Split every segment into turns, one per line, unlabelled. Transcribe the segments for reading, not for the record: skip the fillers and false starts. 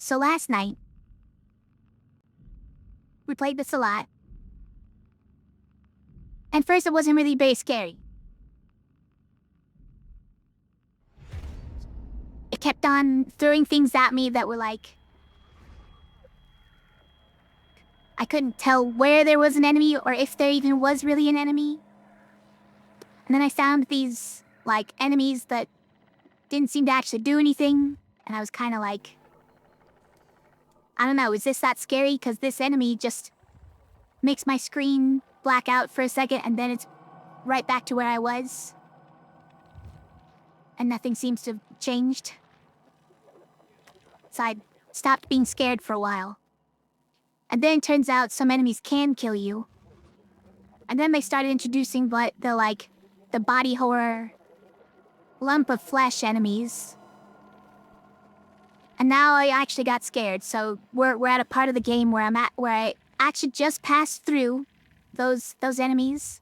So last night, we played this a lot. And first it wasn't really very scary. It kept on throwing things at me that were like... I couldn't tell where there was an enemy or if there even was really an enemy. And then I found these, like, enemies that didn't seem to actually do anything. And I was kind of like... I don't know, is this that scary? Because this enemy just makes my screen black out for a second and then it's right back to where I was. And nothing seems to have changed. So I stopped being scared for a while. And then it turns out some enemies can kill you. And then they started introducing the body horror, lump of flesh enemies. And now I actually got scared, so we're at a part of the game where I actually just passed through those enemies.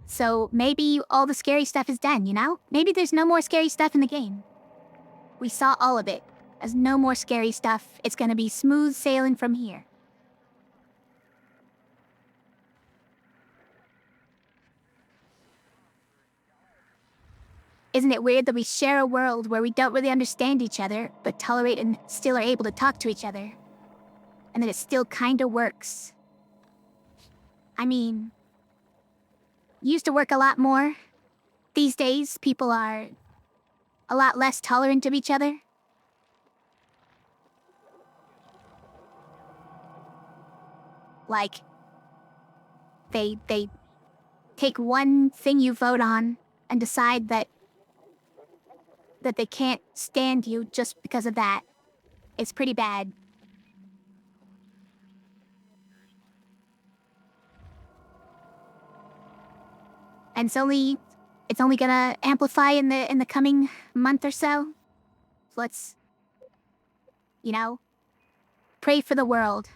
So maybe all the scary stuff is done, you know? Maybe there's no more scary stuff in the game. We saw all of it. There's no more scary stuff. It's gonna be smooth sailing from here. Isn't it weird that we share a world where we don't really understand each other, but tolerate and still are able to talk to each other? And that it still kinda works. I mean, used to work a lot more. These days, people are a lot less tolerant of each other. Like, they take one thing you vote on and decide that they can't stand you just because of that. It's pretty bad. And it's only gonna amplify in the coming month or so. So let's, you know, pray for the world.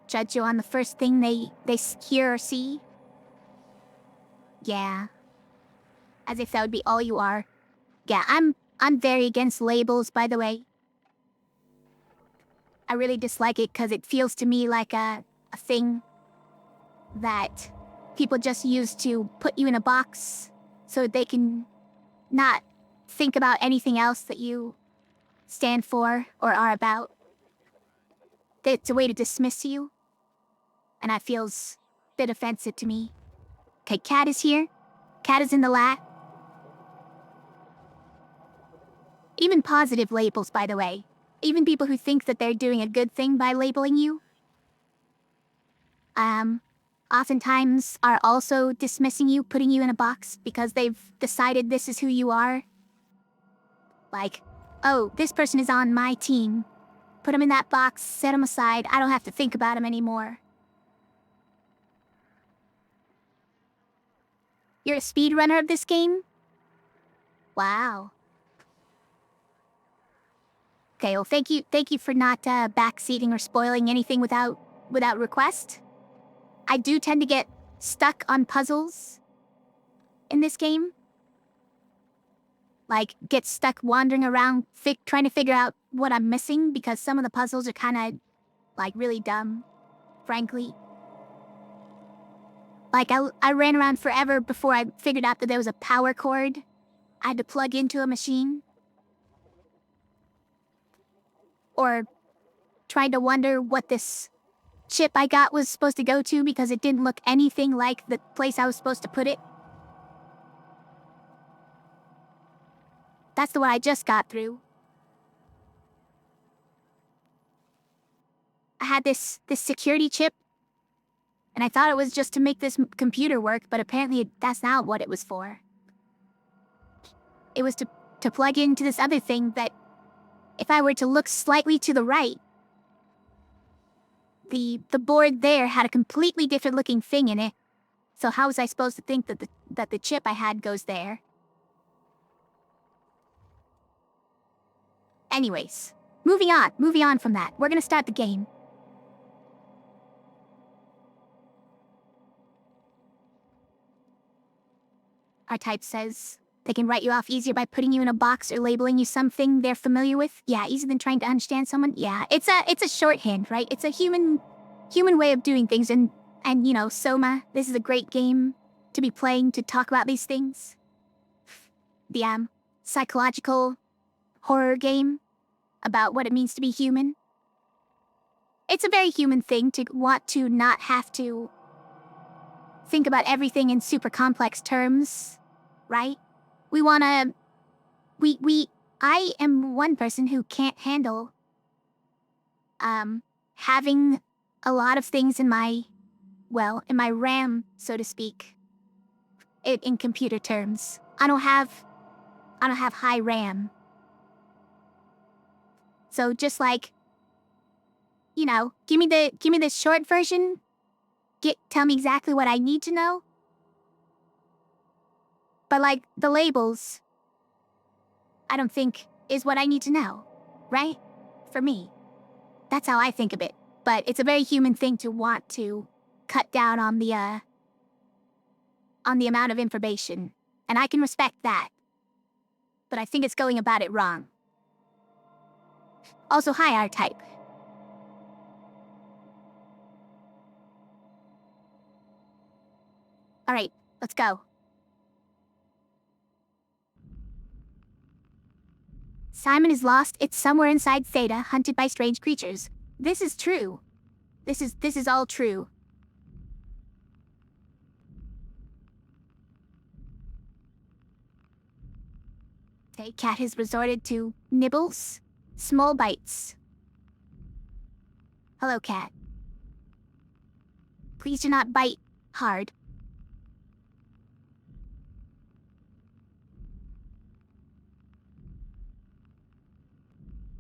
Judge you on the first thing they hear or see? Yeah. As if that would be all you are. Yeah, I'm very against labels, by the way. I really dislike it because it feels to me like a thing that people just use to put you in a box so they can not think about anything else that you stand for or are about. It's a way to dismiss you. And that feels a bit offensive to me. Okay, Cat is here. Cat is in the lab. Even positive labels, by the way. Even people who think that they're doing a good thing by labeling you, oftentimes are also dismissing you, putting you in a box because they've decided this is who you are. Like, oh, this person is on my team. Put them in that box, set them aside, I don't have to think about them anymore. You're a speedrunner of this game? Wow. Okay, well, thank you for not backseating or spoiling anything without request. I do tend to get stuck on puzzles in this game. Like, get stuck wandering around trying to figure out what I'm missing because some of the puzzles are kind of, like, really dumb, frankly. Like, I ran around forever before I figured out that there was a power cord I had to plug into a machine. Or tried to wonder what this chip I got was supposed to go to because it didn't look anything like the place I was supposed to put it. That's the one I just got through. I had this security chip, and I thought it was just to make this computer work, but apparently that's not what it was for. It was to plug into this other thing that, if I were to look slightly to the right, the board there had a completely different looking thing in it. So how was I supposed to think that the chip I had goes there? Anyways, moving on from that. We're gonna start the game. our type says. They can write you off easier by putting you in a box or labeling you something they're familiar with. Yeah, easier than trying to understand someone. Yeah, it's a shorthand, right? It's a human way of doing things. And you know, SOMA, this is a great game to be playing to talk about these things. The psychological horror game about what it means to be human. It's a very human thing to want to not have to think about everything in super complex terms, right? We wanna... I am one person who can't handle, having a lot of things in my RAM, so to speak. In computer terms. I don't have high RAM. So just like, you know, give me the short version. Tell me exactly what I need to know. But like, the labels, I don't think is what I need to know, right? For me. That's how I think of it. But it's a very human thing to want to cut down on the amount of information. And I can respect that. But I think it's going about it wrong. Also, hi, R-Type. Alright, let's go. Simon is lost. It's somewhere inside Theta, hunted by strange creatures. This is true. This is all true. The cat has resorted to nibbles, small bites. Hello, cat. Please do not bite hard.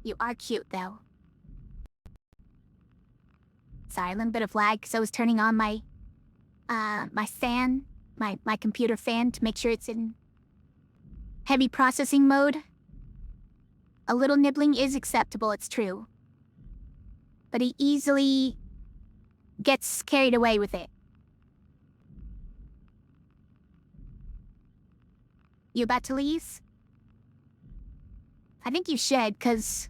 You are cute, though. Sorry, a little bit of lag, because I was turning on my fan, my computer fan, to make sure it's in heavy processing mode. A little nibbling is acceptable, it's true. But he easily gets carried away with it. You about to leave? I think you should, because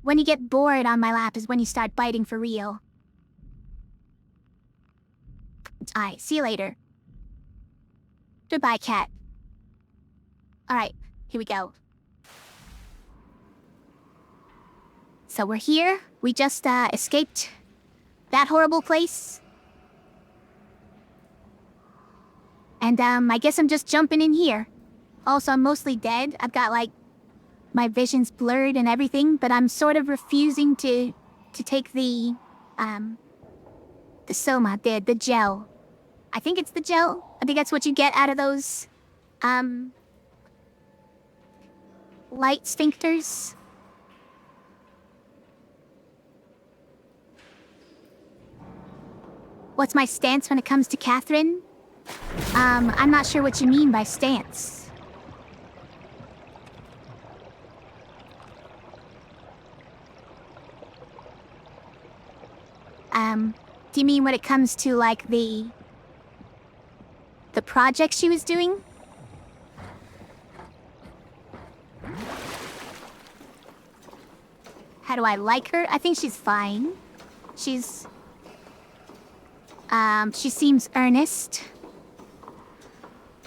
when you get bored on my lap is when you start biting for real. Alright, see you later. Goodbye, cat. Alright, here we go. So we're here. We just escaped that horrible place. And I guess I'm just jumping in here. Also, I'm mostly dead. I've got like my vision's blurred and everything, but I'm sort of refusing to take the SOMA, the gel. I think it's the gel. I think that's what you get out of those light sphincters. What's my stance when it comes to Catherine? I'm not sure what you mean by stance. Do you mean when it comes to, like, the project she was doing? How do I like her? I think she's fine. She seems earnest.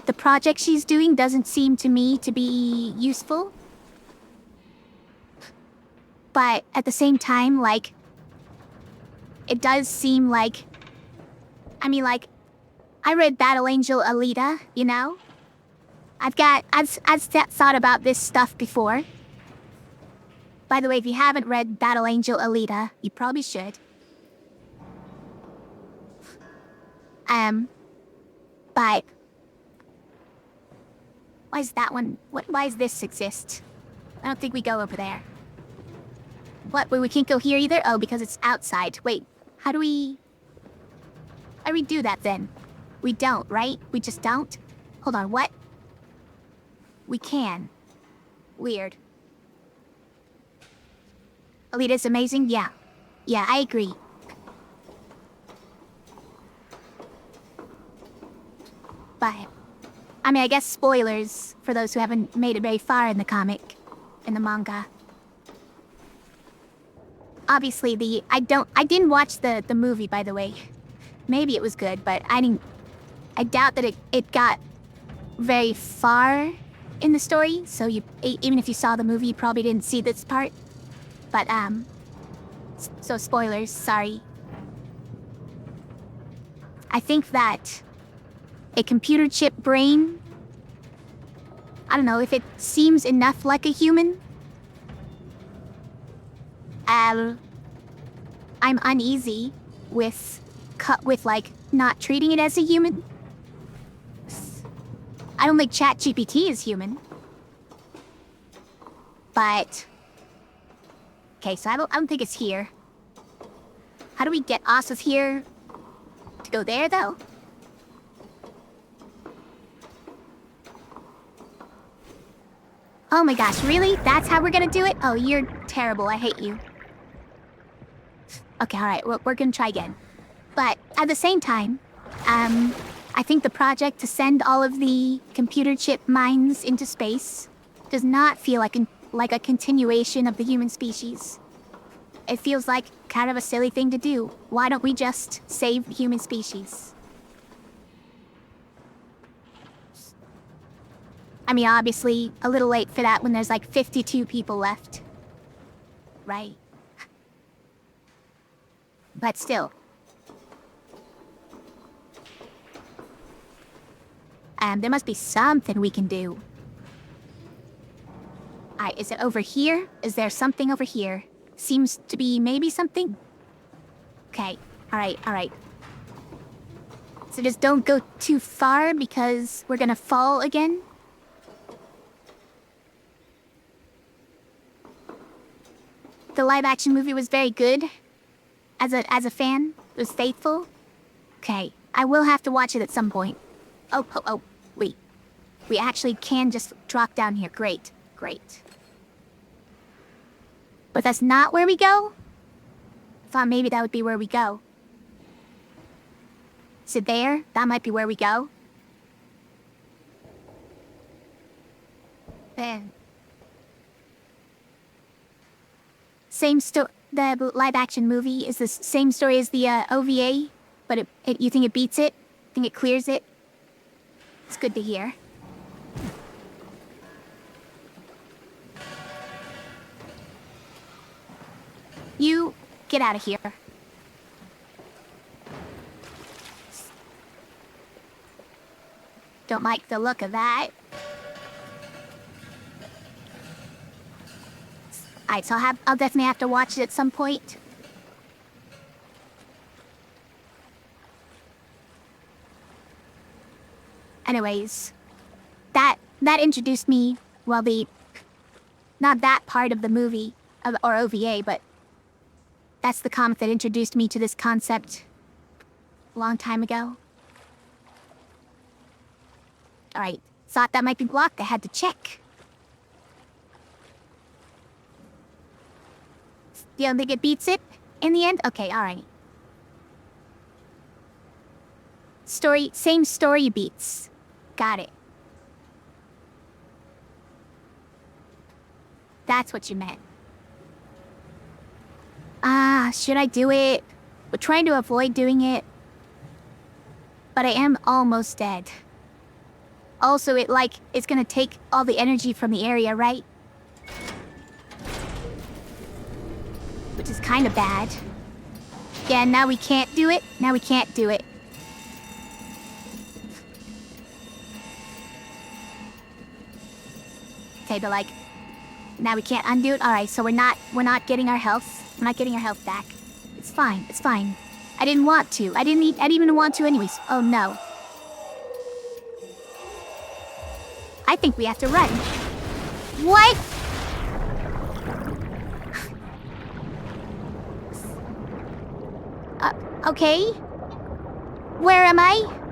The project she's doing doesn't seem to me to be useful. But at the same time, like, it does seem like... I mean, like, I read Battle Angel Alita, you know? I've thought about this stuff before. By the way, if you haven't read Battle Angel Alita, you probably should. But... why is that one... why does this exist? I don't think we go over there. What, we can't go here either? Oh, because it's outside. Wait, how do we do that then? We don't, right? We just don't? Hold on, what? We can. Weird. Alita's amazing? Yeah. Yeah, I agree. Bye. I mean, I guess spoilers for those who haven't made it very far in the comic, in the manga. Obviously, I didn't watch the movie, by the way. Maybe it was good, but I doubt that it got very far in the story, so even if you saw the movie, you probably didn't see this part. But, so spoilers, sorry. I think that a computer chip brain, I don't know, if it seems enough like a human, I'm uneasy with like, not treating it as a human. I don't think ChatGPT is human. But... okay, so I don't think it's here. How do we get Asa's here to go there, though? Oh my gosh, really? That's how we're gonna do it? Oh, you're terrible. I hate you. Okay, alright, we're gonna try again. But at the same time, I think the project to send all of the computer chip minds into space does not feel like a continuation of the human species. It feels like kind of a silly thing to do. Why don't we just save the human species? I mean, obviously, a little late for that when there's like 52 people left. Right. But still. There must be something we can do. Alright, is it over here? Is there something over here? Seems to be maybe something? Okay, alright. So just don't go too far because we're gonna fall again? The live-action movie was very good. As a fan, it was faithful. Okay, I will have to watch it at some point. Oh, wait. We actually can just drop down here. Great. But that's not where we go? I thought maybe that would be where we go. Is it there? That might be where we go. Then. The live-action movie is the same story as the OVA, but you think it beats it? Think it clears it? It's good to hear. You get out of here. Don't like the look of that. Alright, so I'll definitely have to watch it at some point. Anyways, that introduced me, well, not that part of the movie, or OVA, but that's the comic that introduced me to this concept a long time ago. Alright, thought that might be blocked, I had to check. You don't think it beats it in the end? Okay, alright. Same story beats. Got it. That's what you meant. Should I do it? We're trying to avoid doing it. But I am almost dead. Also, it's gonna take all the energy from the area, right? Which is kind of bad. Yeah, now we can't do it. Okay, but now we can't undo it. Alright, so we're not getting our health. We're not getting our health back. It's fine. I didn't want to. I didn't even want to anyways. Oh no. I think we have to run. What? Okay. Where am I?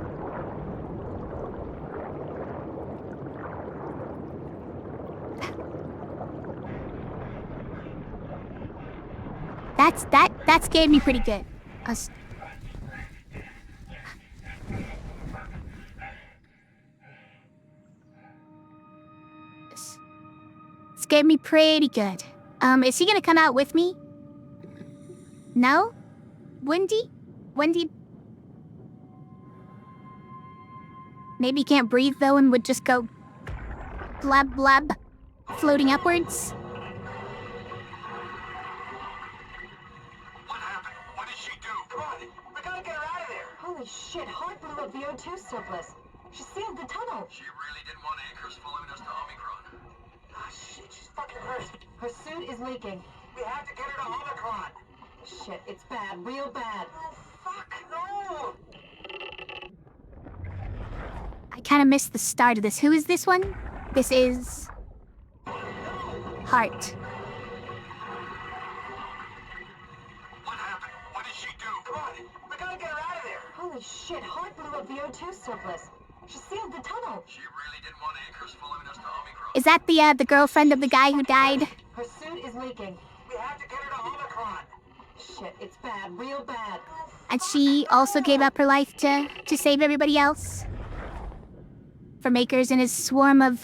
That scared me pretty good. scared me pretty good. Is he gonna come out with me? No? Wendy? Wendy? Maybe he can't breathe though and would just go blab blab, floating upwards.
What happened? What did she do? Come on, we gotta get her out of there.
Holy shit, Hart blew up the O2 surplus. She sealed the tunnel.
She really didn't want Acres following us to Omicron. Ah, shit, she's fucking hurt.
Her suit is leaking.
We have to get her to Omicron.
Shit, it's bad, real bad.
Oh, fuck, no!
I kind of missed the start of this. Who is this one? This is... Hart.
What happened? What did she do? Come on, we gotta get her out of there.
Holy shit, Hart blew up the O2 surplus. She sealed the tunnel.
She really didn't want Acres following us to Omicron.
Is that the girlfriend of the guy who died?
Her suit is leaking.
We have to get her to Omicron.
Shit, it's bad, real bad.
And she also gave up her life to save everybody else? From Acres and his swarm of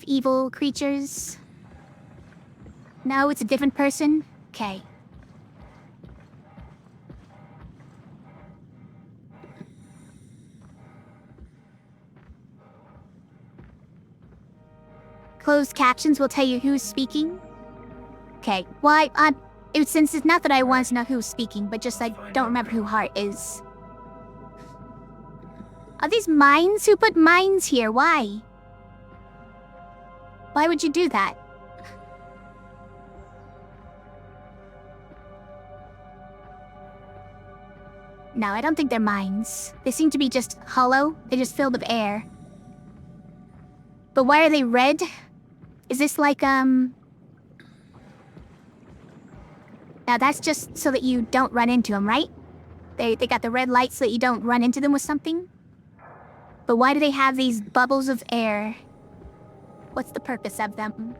evil creatures? No, it's a different person? Okay. Closed captions will tell you who's speaking. Okay, well, since it's not that I want to know who's speaking, but just I don't remember who Hart is. Are these mines? Who put mines here? Why? Why would you do that? No, I don't think they're mines. They seem to be just hollow. They're just filled with air. But why are they red? Is this like, Now that's just so that you don't run into them, right? They got the red lights so that you don't run into them with something? But why do they have these bubbles of air? What's the purpose of them?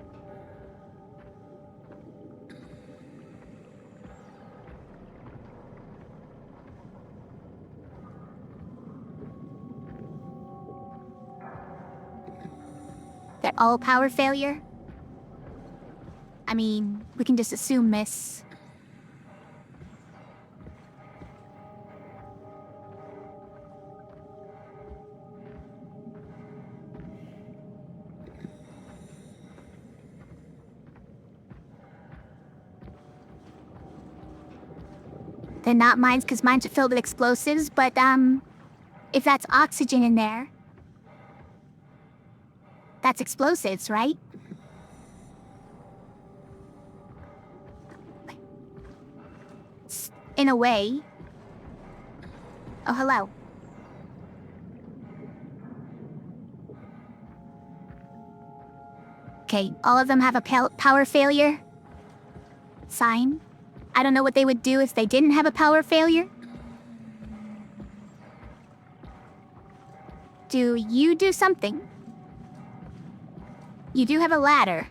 They're all power failure? I mean, we can just assume, miss. They're not mines because mines are filled with explosives, but, if that's oxygen in there, that's explosives, right? In a way. Oh, hello. Okay, all of them have a power failure sign. I don't know what they would do if they didn't have a power failure. Do you do something? You do have a ladder.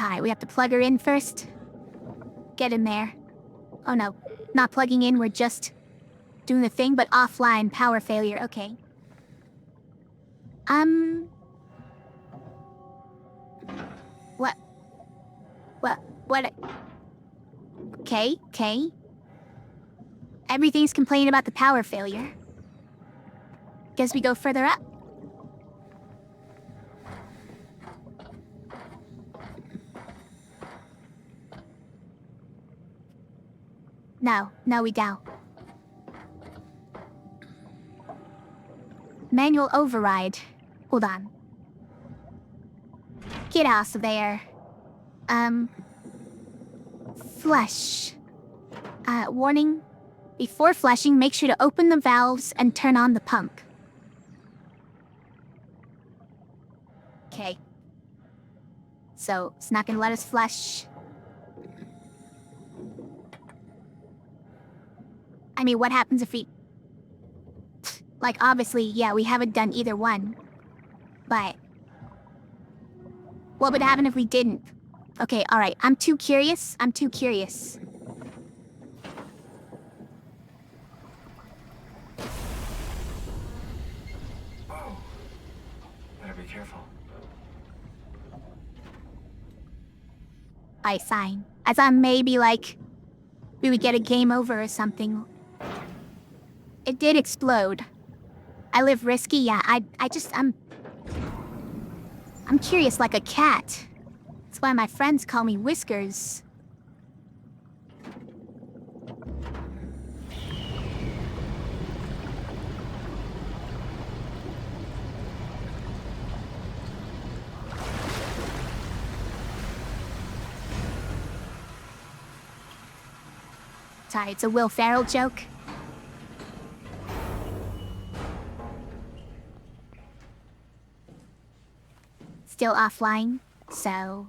Alright, we have to plug her in first. Get in there. Oh no, not plugging in, we're just doing the thing, but offline power failure, okay. What? Okay. Everything's complaining about the power failure. Guess we go further up. No, we don't. Manual override. Hold on. Get out of there. Flush. Warning. Before flushing, make sure to open the valves and turn on the pump. Okay. So, it's not gonna let us flush. I mean, what happens if we... Like, obviously, yeah, we haven't done either one. But what would happen if we didn't? Okay, alright, I'm too curious.
Whoa. Better be careful.
I sign. I thought maybe, like, we would get a game over or something. It did explode. I live risky, yeah, I'm curious like a cat. That's why my friends call me Whiskers. Sorry, it's a Will Ferrell joke. Still offline, so...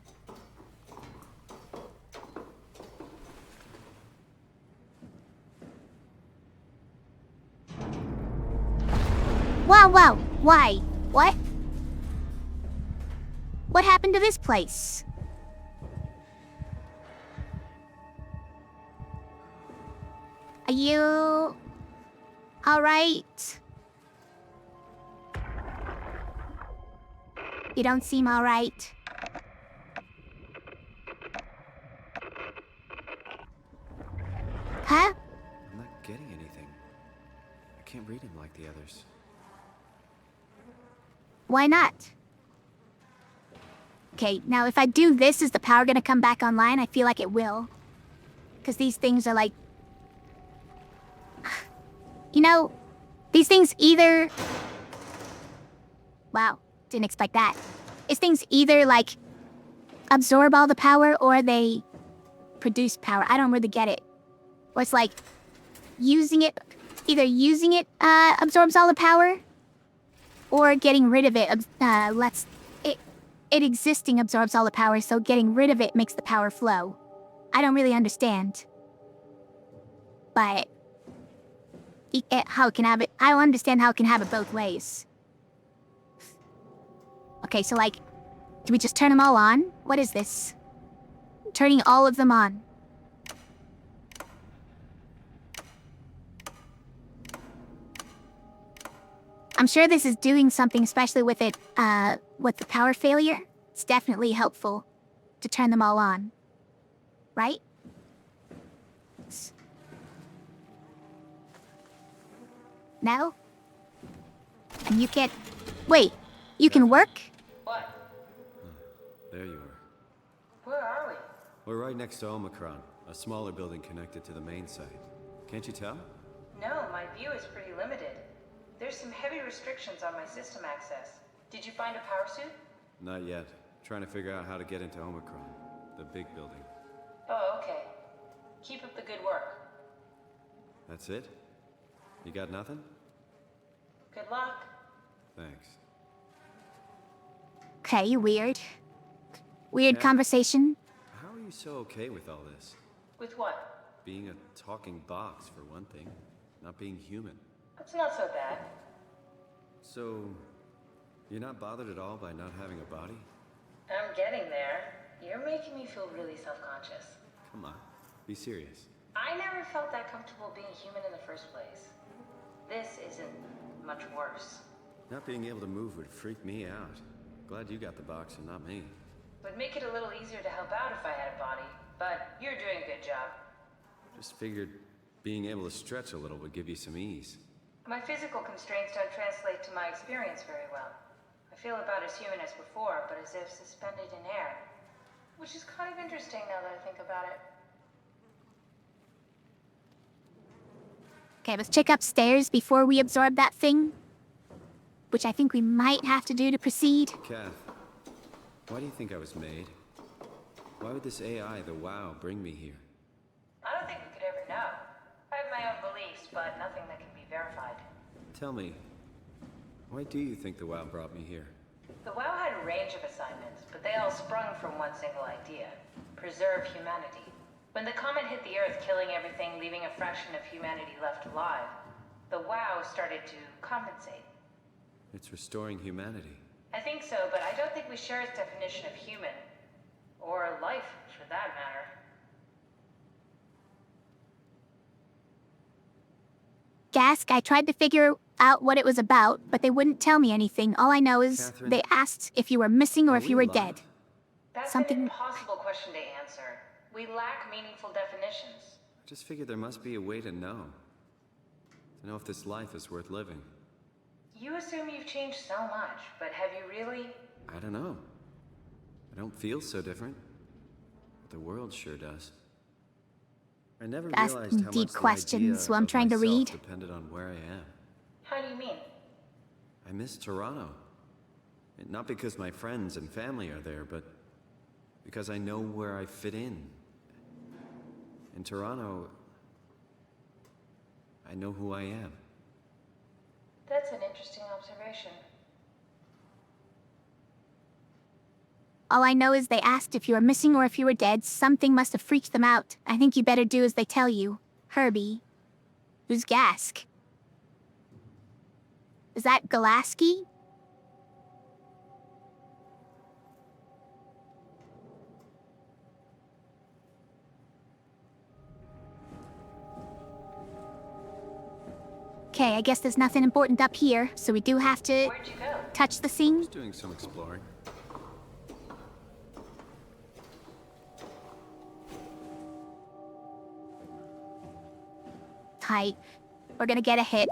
Wow, why? What? What happened to this place? Are you... alright? You don't seem alright. Huh?
I'm not getting anything. I can't read him like the others.
Why not? Okay, now if I do this, is the power gonna come back online? I feel like it will. Because these things are like... You know, these things either... Wow, didn't expect that. These things either, like, absorb all the power or they produce power. I don't really get it. Or it's like, using it... Either using it absorbs all the power, or getting rid of it lets... It existing absorbs all the power, so getting rid of it makes the power flow. I don't really understand. But... how it can have it... I don't understand how it can have it both ways. Okay, so like... Do we just turn them all on? What is this? Turning all of them on. I'm sure this is doing something, especially with it, with the power failure. It's definitely helpful to turn them all on. Right? No? And you can't... Wait, you can work?
What?
There you are.
Where are we?
We're right next to Omicron, a smaller building connected to the main site. Can't you tell?
No, my view is pretty limited. There's some heavy restrictions on my system access. Did you find a power suit?
Not yet. Trying to figure out how to get into Omicron, the big building.
Oh, okay. Keep up the good work.
That's it? You got nothing?
Good luck.
Thanks.
Okay, weird. Weird
Yeah.
conversation.
How are you so okay with all this?
With what?
Being a talking box, for one thing. Not being human.
It's not so bad.
So, you're not bothered at all by not having a body?
I'm getting there. You're making me feel really self-conscious.
Come on, be serious.
I never felt that comfortable being human in the first place. This isn't much worse.
Not being able to move would freak me out. Glad you got the box and not me.
Would make it a little easier to help out if I had a body, but you're doing a good job.
Just figured being able to stretch a little would give you some ease.
My physical constraints don't translate to my experience very well. I feel about as human as before, but as if suspended in air. Which is kind of interesting now that I think about it.
Okay, let's check upstairs before we absorb that thing. Which I think we might have to do to proceed.
Kath, why do you think I was made? Why would this AI, the WoW, bring me here?
I don't think we could ever know. I have my own beliefs, but nothing that can be verified.
Tell me, why do you think the WoW brought me here?
The WoW had a range of assignments, but they all sprung from one single idea. Preserve humanity. When the comet hit the Earth, killing everything, leaving a fraction of humanity left alive, The WoW started to compensate.
It's restoring humanity.
I think so, but I don't think we share its definition of human. Or life, for that matter.
Gask, I tried to figure out what it was about, but they wouldn't tell me anything. All I know is
Catherine,
they asked if you were missing or
are
if
we
you were
alive?
dead.
That's
Something-
an impossible question to answer. We lack meaningful definitions.
I just figured there must be a way to know. To know if this life is worth living.
You assume you've changed so much, but have you really?
I don't know. I don't feel so different. But the world sure does. I never
Ask
realized how
deep
much the
questions
idea
while I'm
of
trying to
myself
read.
depended on where I am.
How do you mean?
I miss Toronto. And not because my friends and family are there, but because I know where I fit in. In Toronto, I know who I am.
That's an interesting observation.
All I know is they asked if you were missing or if you were dead. Something must have freaked them out. I think you better do as they tell you. Herbie. Who's Gask? Is that Galaski? Okay, I guess there's nothing important up here, so we do have to
Where'd you go?
touch the thing.
Just doing some exploring.
Tight. We're gonna get a hit.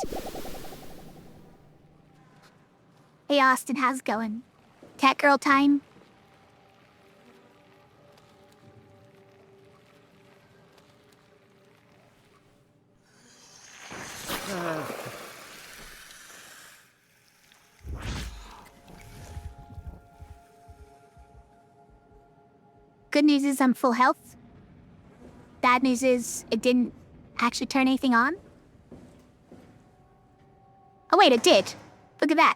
Hey Austin, how's it going? Cat girl time? Good news is I'm full health. Bad news is it didn't actually turn anything on. Oh wait, it did. Look at that.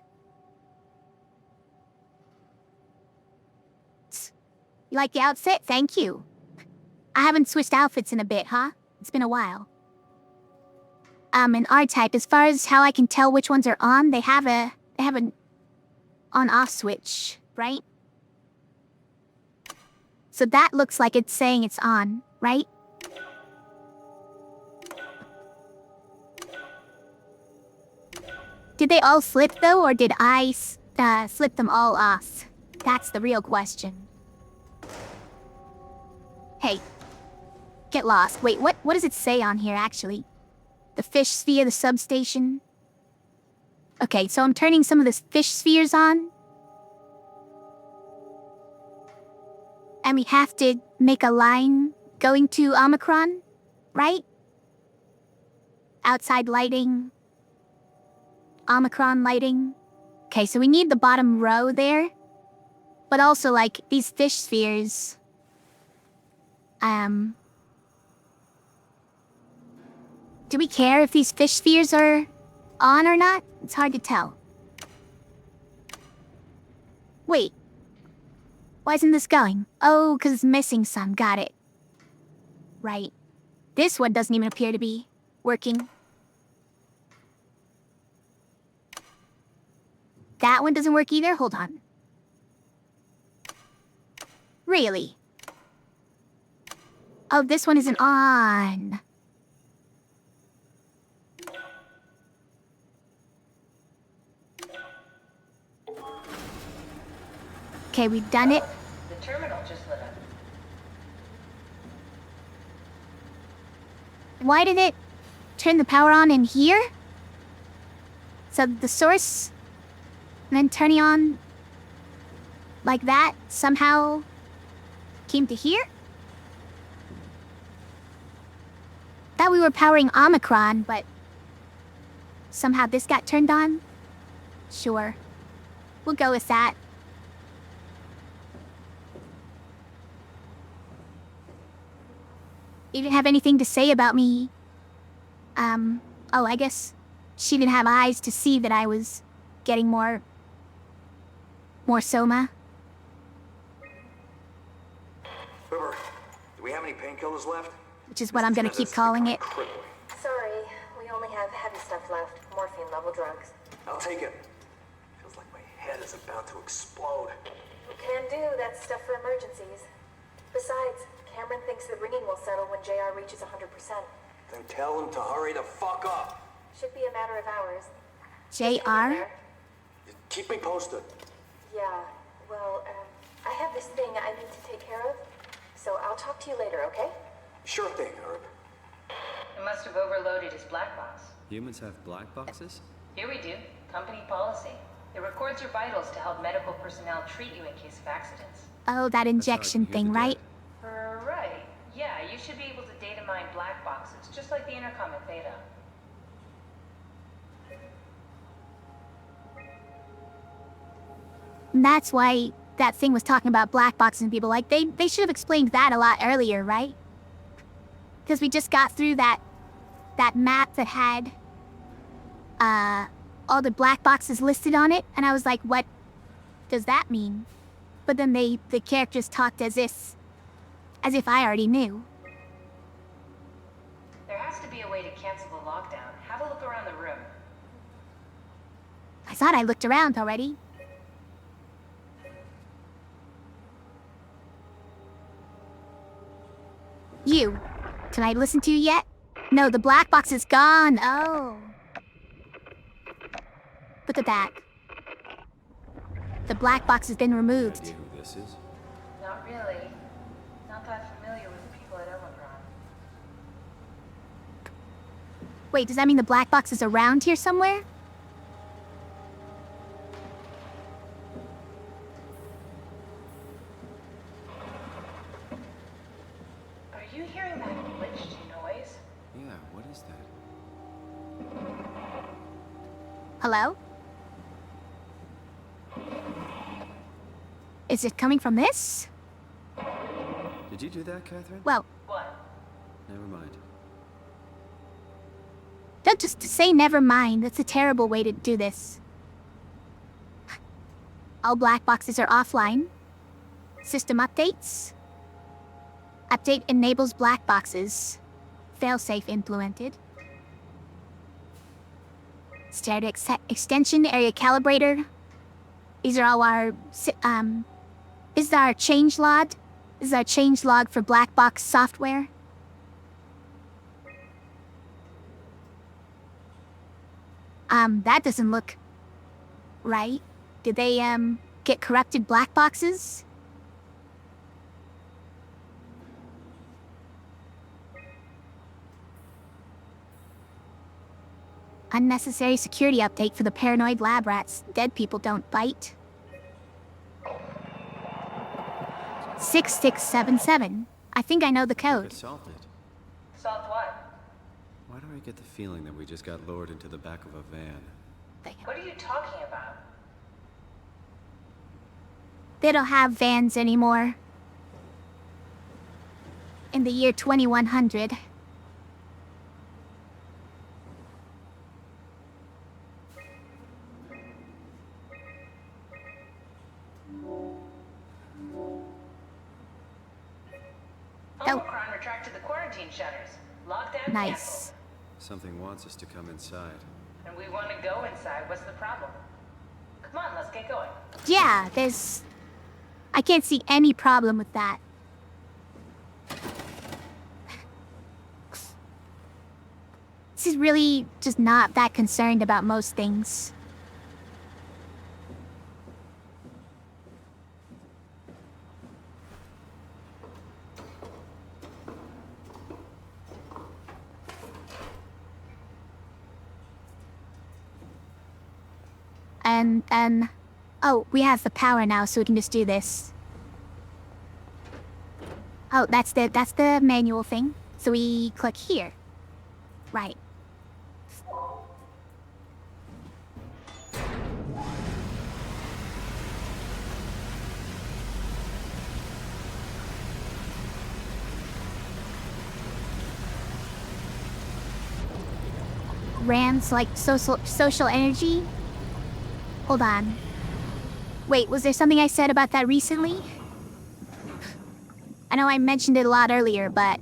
You like the outfit? Thank you. I haven't switched outfits in a bit, huh? It's been a while. An R-type, as far as how I can tell which ones are on, they have an on-off switch, right? So that looks like it's saying it's on, right? Did they all slip though, or did I slip them all off? That's the real question. Hey. Get lost. Wait, what does it say on here actually? The fish sphere, the substation. Okay, so I'm turning some of the fish spheres on. And we have to make a line going to Omicron, right? Outside lighting. Omicron lighting. Okay, so we need the bottom row there. But also, like, these fish spheres. Do we care if these fish spheres are on or not? It's hard to tell. Wait. Why isn't this going? Oh, 'cause it's missing some. Got it. Right. This one doesn't even appear to be working. That one doesn't work either? Hold on. Really? Oh, this one isn't on. Okay, we've done it.
The terminal just lit up.
Why did it turn the power on in here? So the source, and then turning on like that, somehow came to here? Thought we were powering Omicron, but somehow this got turned on? Sure. We'll go with that. You didn't have anything to say about me. Oh, I guess she didn't have eyes to see that I was getting more SOMA.
River, do we have any painkillers left?
Which is what I'm gonna keep calling it.
Crippling.
Sorry, we only have heavy stuff left. caffeine-level drugs.
I'll take it. Feels like my head is about to explode.
Can do, that's stuff for emergencies. Besides, Cameron thinks the ringing will settle when JR reaches 100%.
Then tell him to hurry the fuck up.
Should be a matter of hours.
JR?
Keep me posted.
Yeah, well, I have this thing I need to take care of, so I'll talk to you later, okay?
Sure thing, Herb.
It must have overloaded his black box.
Humans have black boxes?
Here we do. Company policy. It records your vitals to help medical personnel treat you in case of accidents.
Oh, that injection
That's how I can
thing,
hear the
right?
Right. Yeah, you should be able to data mine black boxes, just like the intercom at Theta.
And that's why that thing was talking about black boxes and people. Like, they should have explained that a lot earlier, right? Because we just got through that map that had all the black boxes listed on it, and I was like, what does that mean? But then the characters talked as if I already knew.
There has to be a way to cancel the lockdown. Have a look around the room.
I thought I looked around already. You. Can I listen to you yet? No, the black box is gone. Oh. Look at that. The black box has been removed.
Idea who this is?
Not really. Not that familiar with the people at Omicron.
Wait, does that mean the black box is around here somewhere?
Are you hearing that glitched noise?
Yeah, what is that?
Hello? Is it coming from this?
Did you do that, Catherine?
Well,
What?
Never mind.
don't just say never mind. That's a terrible way to do this. All black boxes are offline. System updates. Update enables black boxes. Failsafe implemented. Static extension area calibrator. These are all our this is our change log. This is our change log for black box software. That doesn't look right. Did they get corrupted black boxes? Unnecessary security update for the paranoid lab rats. Dead people don't bite. 6677. I think I know the code.
Assaulted.
Salt what?
Why do I get the feeling that we just got lowered into the back of a van?
What are you talking about?
They don't have vans anymore. In the year 2100.
Omicron retracted the quarantine shutters. Lockdown
Nice.
canceled.
Something wants us to come inside.
And we want to go inside. What's the problem? Come on, let's get going.
Yeah, I can't see any problem with that. This is really just not that concerned about most things. And oh, we have the power now, so we can just do this. Oh, that's the manual thing. So we click here. Right. Rams like social energy. Hold on. Wait, was there something I said about that recently? I know I mentioned it a lot earlier, but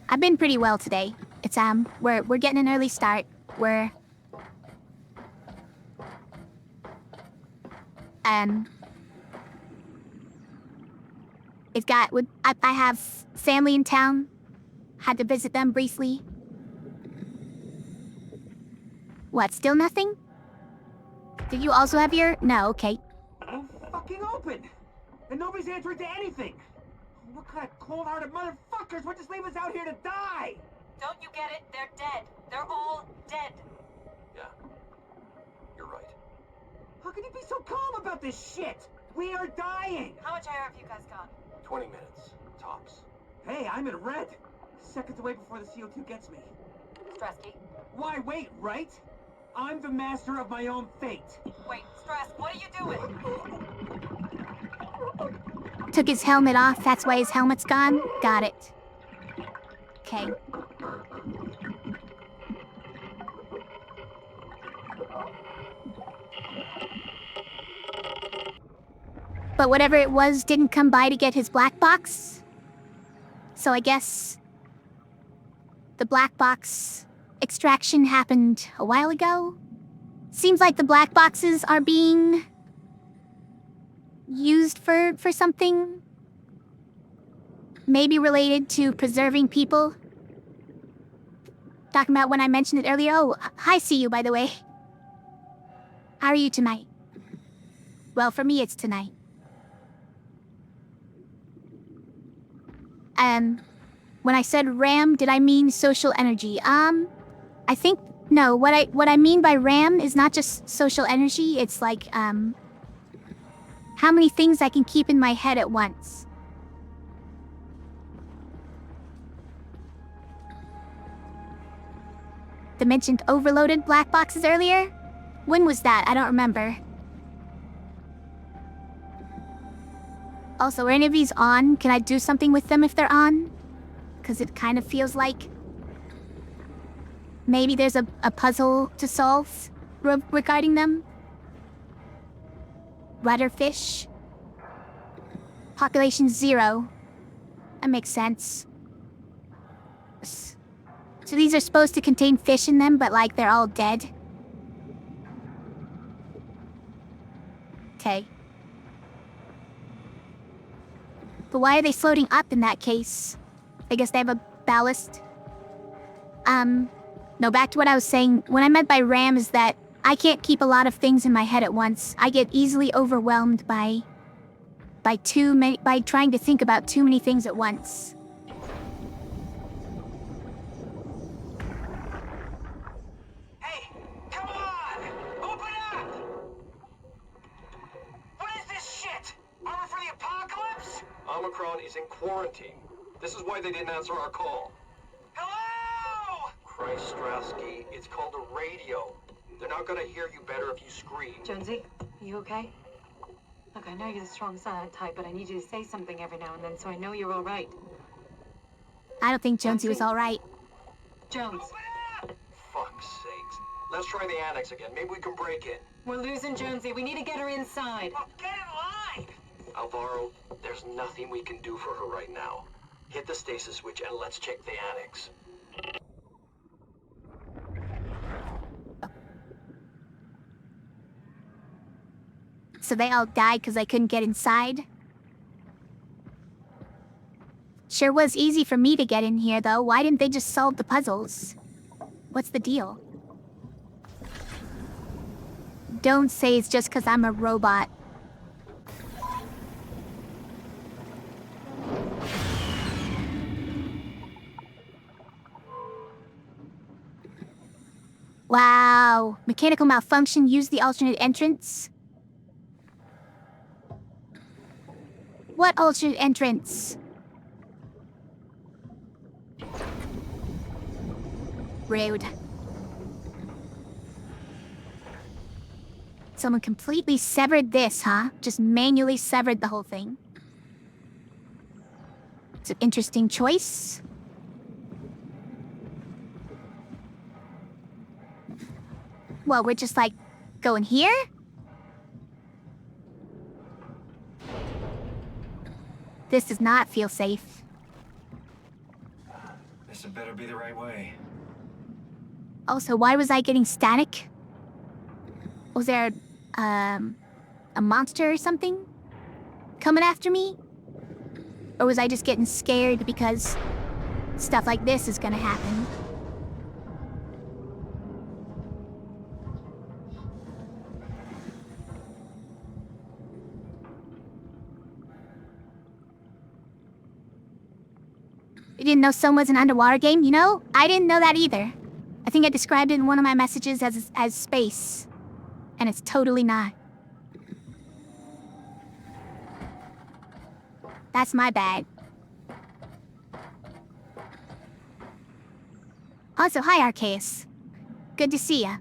I've been pretty well today. It's we're getting an early start. We're it's got I have family in town. Had to visit them briefly. What, still nothing? Did you also have your... No, okay.
Won't fucking open! And nobody's answering to anything! What kind of cold-hearted motherfuckers would just leave us out here to die?
Don't you get it? They're dead. They're all dead.
Yeah. You're right. How can you be so calm about this shit? We are dying!
How much air have you guys got?
20 minutes. Tops. Hey, I'm in red! Seconds away before the CO2 gets me.
Stresky.
Why wait, right? I'm the master of my own fate.
Wait, Stress, what are you doing?
Took his helmet off, that's why his helmet's gone? Got it. Okay. But whatever it was didn't come by to get his black box. So I guess the black box extraction happened a while ago. Seems like the black boxes are being used for something. Maybe related to preserving people. Talking about when I mentioned it earlier. Oh, hi, see you, by the way. How are you tonight? Well, for me, it's tonight. When I said RAM, did I mean social energy? I think, no, what I mean by RAM is not just social energy, it's like, how many things I can keep in my head at once. The mentioned overloaded black boxes earlier? When was that? I don't remember. Also, are any of these on? Can I do something with them if they're on? Because it kind of feels like maybe there's a puzzle to solve regarding them. Rudderfish. Population 0. That makes sense. So these are supposed to contain fish in them, but like they're all dead. Okay. But why are they floating up in that case? I guess they have a ballast. No, back to what I was saying. What I meant by RAM is that I can't keep a lot of things in my head at once. I get easily overwhelmed by trying to think about too many things at once.
Hey, come on! Open up! What is this shit? Armor for the apocalypse?
Omicron is in quarantine. This is why they didn't answer our call.
Hello!
Christ, Strasky, it's called a radio. They're not gonna hear you better if you scream.
Jonesy, are you okay? Look, I know you're the strong silent type, but I need you to say something every now and then so I know you're all right.
I don't think Jonesy was all right.
Jones,
Fuck's sakes. Let's try the annex again. Maybe we can break in.
we're losing Jonesy. We need to get her inside.
Well, get in line!
Alvaro, there's nothing we can do for her right now. Hit the stasis switch and let's check the annex.
So they all died because I couldn't get inside? Sure was easy for me to get in here, though. Why didn't they just solve the puzzles? What's the deal? Don't say it's just because I'm a robot. Wow. Mechanical malfunction. Use the alternate entrance. What alternate entrance? Rude. Someone completely severed this, huh? Just manually severed the whole thing. It's an interesting choice. Well, we're just like going here? This does not feel safe.
This had better be the right way.
Also, why was I getting static? Was there, a monster or something coming after me? Or was I just getting scared because stuff like this is gonna happen? You didn't know SOMA was an underwater game, you know? I didn't know that either. I think I described it in one of my messages as space. And it's totally not. That's my bad. Also, hi, Arceus. Good to see ya.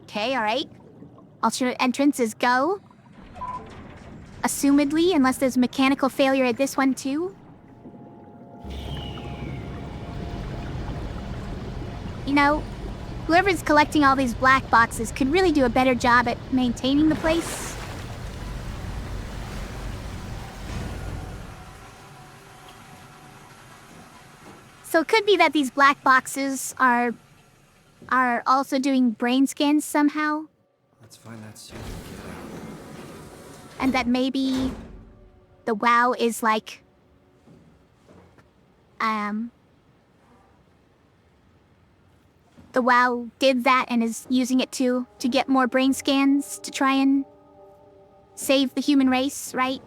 Okay, alright. Alternate entrances go. Assumedly, unless there's mechanical failure at this one too. You know, whoever's collecting all these black boxes could really do a better job at maintaining the place. So it could be that these black boxes are also doing brain scans somehow.
Let's find that suit and get out.
And that maybe the WoW is like, the WoW did that and is using it to get more brain scans to try and save the human race, right?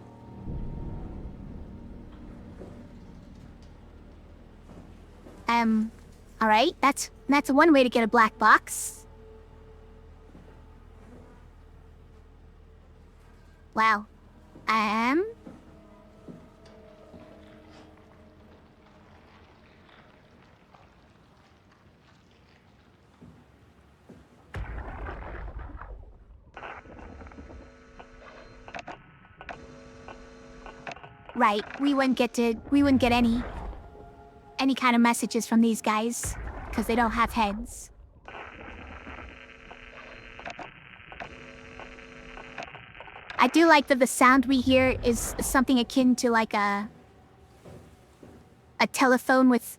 Alright, that's one way to get a black box. Wow. Right, we wouldn't get any kind of messages from these guys, because they don't have heads. I do like that the sound we hear is something akin to like a telephone with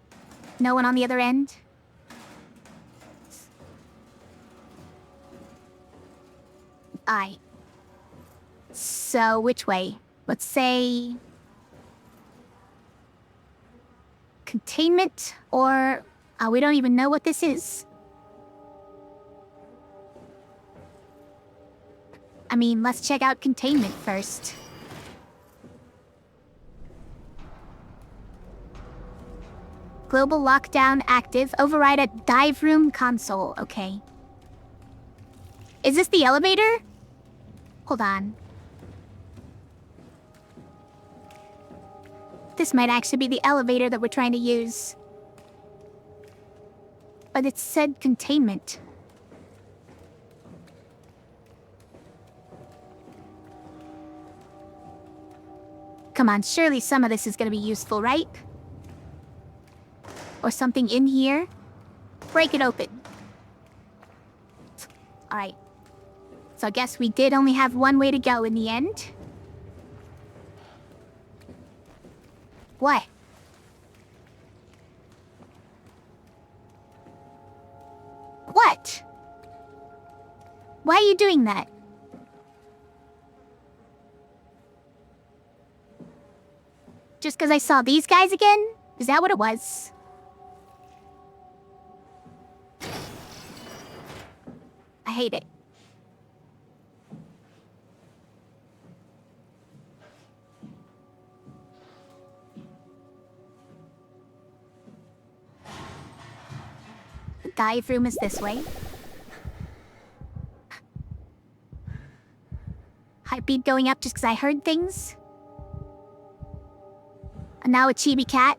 no one on the other end. Aye. So, which way? Let's say containment, or we don't even know what this is. I mean, let's check out containment first. Global lockdown active. Override at dive room console. Okay. Is this the elevator? Hold on. This might actually be the elevator that we're trying to use. But it said containment. Come on, surely some of this is gonna be useful, right? Or something in here? Break it open. Alright. So I guess we did only have one way to go in the end. What? What? Why are you doing that? Just because I saw these guys again? Is that what it was? I hate it. The dive room is this way. Heartbeat going up just because I heard things. And now a chibi cat.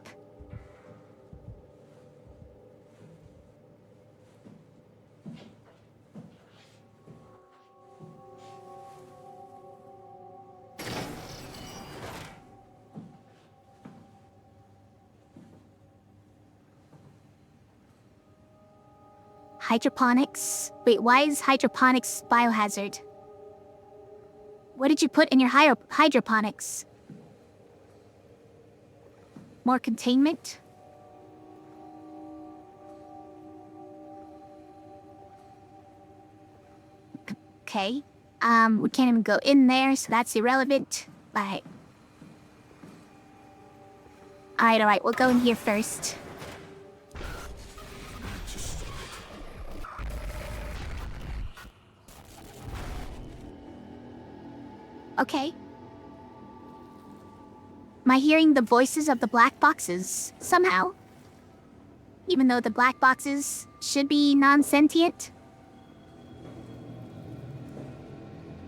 Hydroponics? Wait, why is hydroponics biohazard? What did you put in your hydroponics? More containment? Okay. We can't even go in there, so that's irrelevant. Alright. Alright, we'll go in here first. Okay. Am I hearing the voices of the black boxes, somehow? Even though the black boxes should be non-sentient?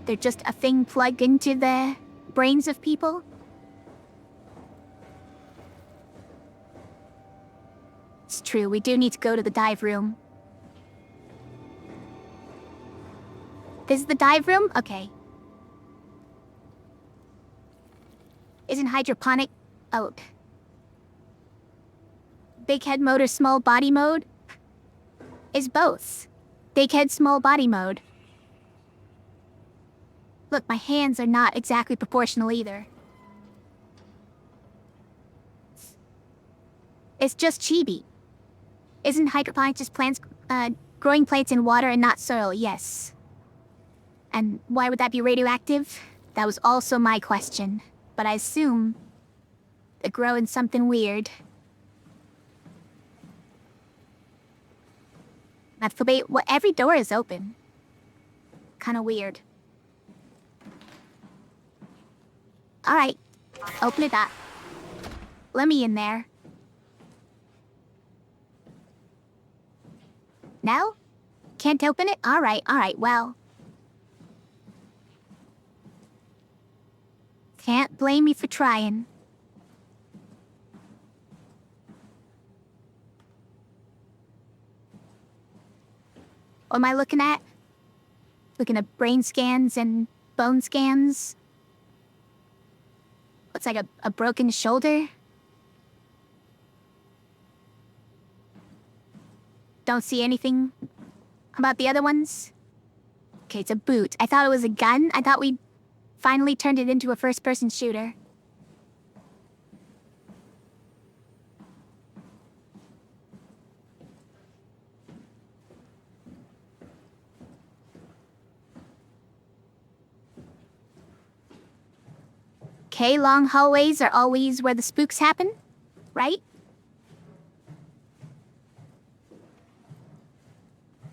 They're just a thing plugged into the brains of people? It's true, we do need to go to the dive room. This is the dive room? Okay. Isn't hydroponic... Oh. Big head mode or small body mode? Is both. Big head, small body mode. Look, my hands are not exactly proportional either. It's just chibi. Isn't hydroponic just plants, growing plants in water and not soil? Yes. And why would that be radioactive? That was also my question. But I assume they grow in something weird. Well, every door is open. Kinda weird. Alright, open it up. Let me in there. No? Can't open it? Alright, well. Can't blame me for trying. What am I looking at? Looking at brain scans and bone scans? What's like a broken shoulder? Don't see anything about the other ones? Okay, it's a boot. I thought it was a gun. I thought we finally turned it into a first-person shooter. Okay, long hallways are always where the spooks happen, right?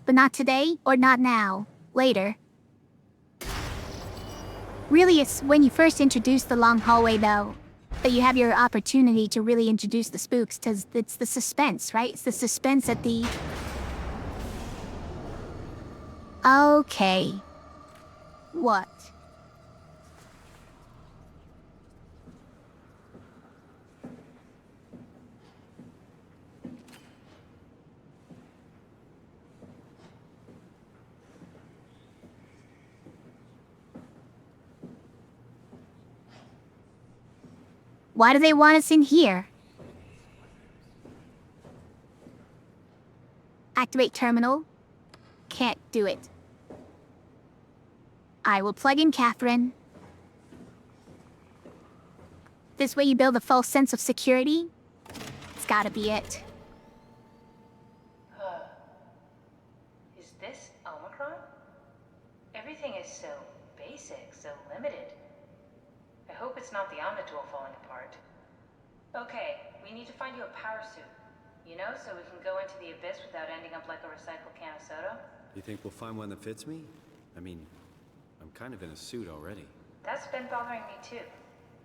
But not today, or not now. Later. Really, it's when you first introduce the long hallway, though, that you have your opportunity to really introduce the spooks, because it's the suspense, right? It's the suspense at the... Okay. What? Why do they want us in here? Activate terminal. Can't do it. I will plug in Catherine. This way you build a false sense of security? It's gotta be it.
Is this Omicron? Everything is so basic, so limited. I hope it's not the Omnitool falling apart. Okay, we need to find you a power suit. You know, so we can go into the abyss without ending up like a recycled can of soda.
You think we'll find one that fits me? I mean, I'm kind of in a suit already.
That's been bothering me too.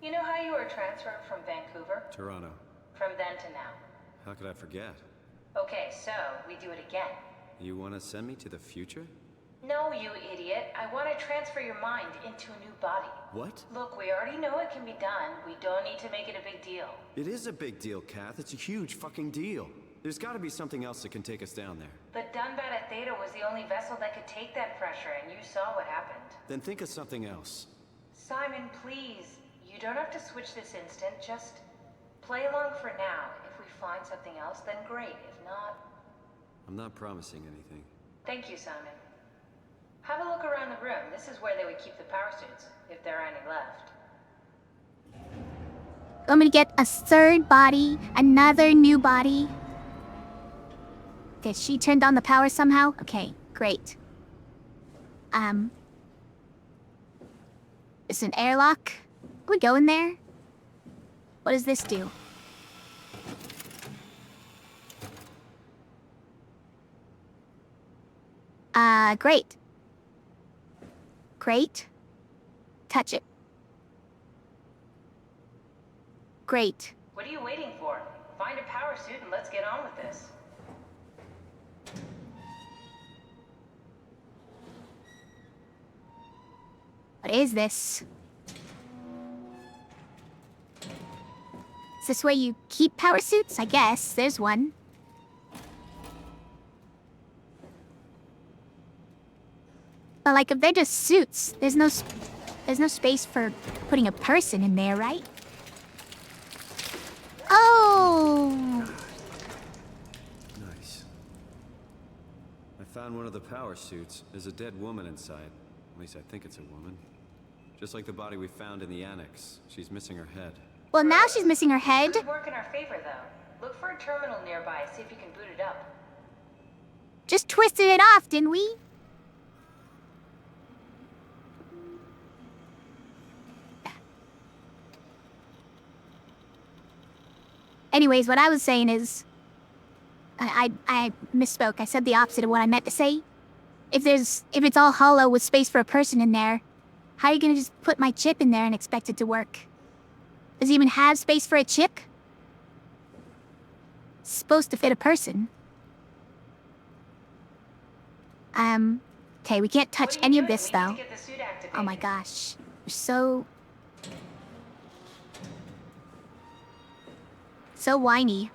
You know how you were transferred from Vancouver?
Toronto.
From then to now.
How could I forget?
Okay, so we do it again.
You want to send me to the future?
No, you idiot. I want to transfer your mind into a new body.
What?
Look, we already know it can be done. We don't need to make it a big deal.
It is a big deal, Kath. It's a huge fucking deal. There's got to be something else that can take us down there.
But Dunbat at Theta was the only vessel that could take that pressure, and you saw what happened.
Then think of something else.
Simon, please. You don't have to switch this instant. Just play along for now. If we find something else, then great. If not...
I'm not promising anything.
Thank you, Simon. Have a look around the room. This is where they would keep the power suits, if there are any left.
I'm gonna get a third body, another new body. Okay, she turned on the power somehow? Okay, great. It's an airlock. Can we go in there? What does this do? Great. Great. Touch it. Great.
What are you waiting for? Find a power suit and let's get on with this.
What is this? Is this where you keep power suits? I guess. There's one. But like, if they're just suits, there's no space for putting a person in there, right? Oh!
Nice. I found one of the power suits. There's a dead woman inside. At least I think it's a woman. Just like the body we found in the annex. She's missing her head.
Well, now she's missing her head.
Could work in our favor, though. Look for a terminal nearby, see if you can boot it up.
Just twisted it off, didn't we? Anyways, what I was saying is... I misspoke. I said the opposite of what I meant to say. If it's all hollow with space for a person in there, how are you gonna just put my chip in there and expect it to work? Does it even have space for a chip? It's supposed to fit a person. Okay, we can't touch any of this, though. Oh my gosh. We're so whiny.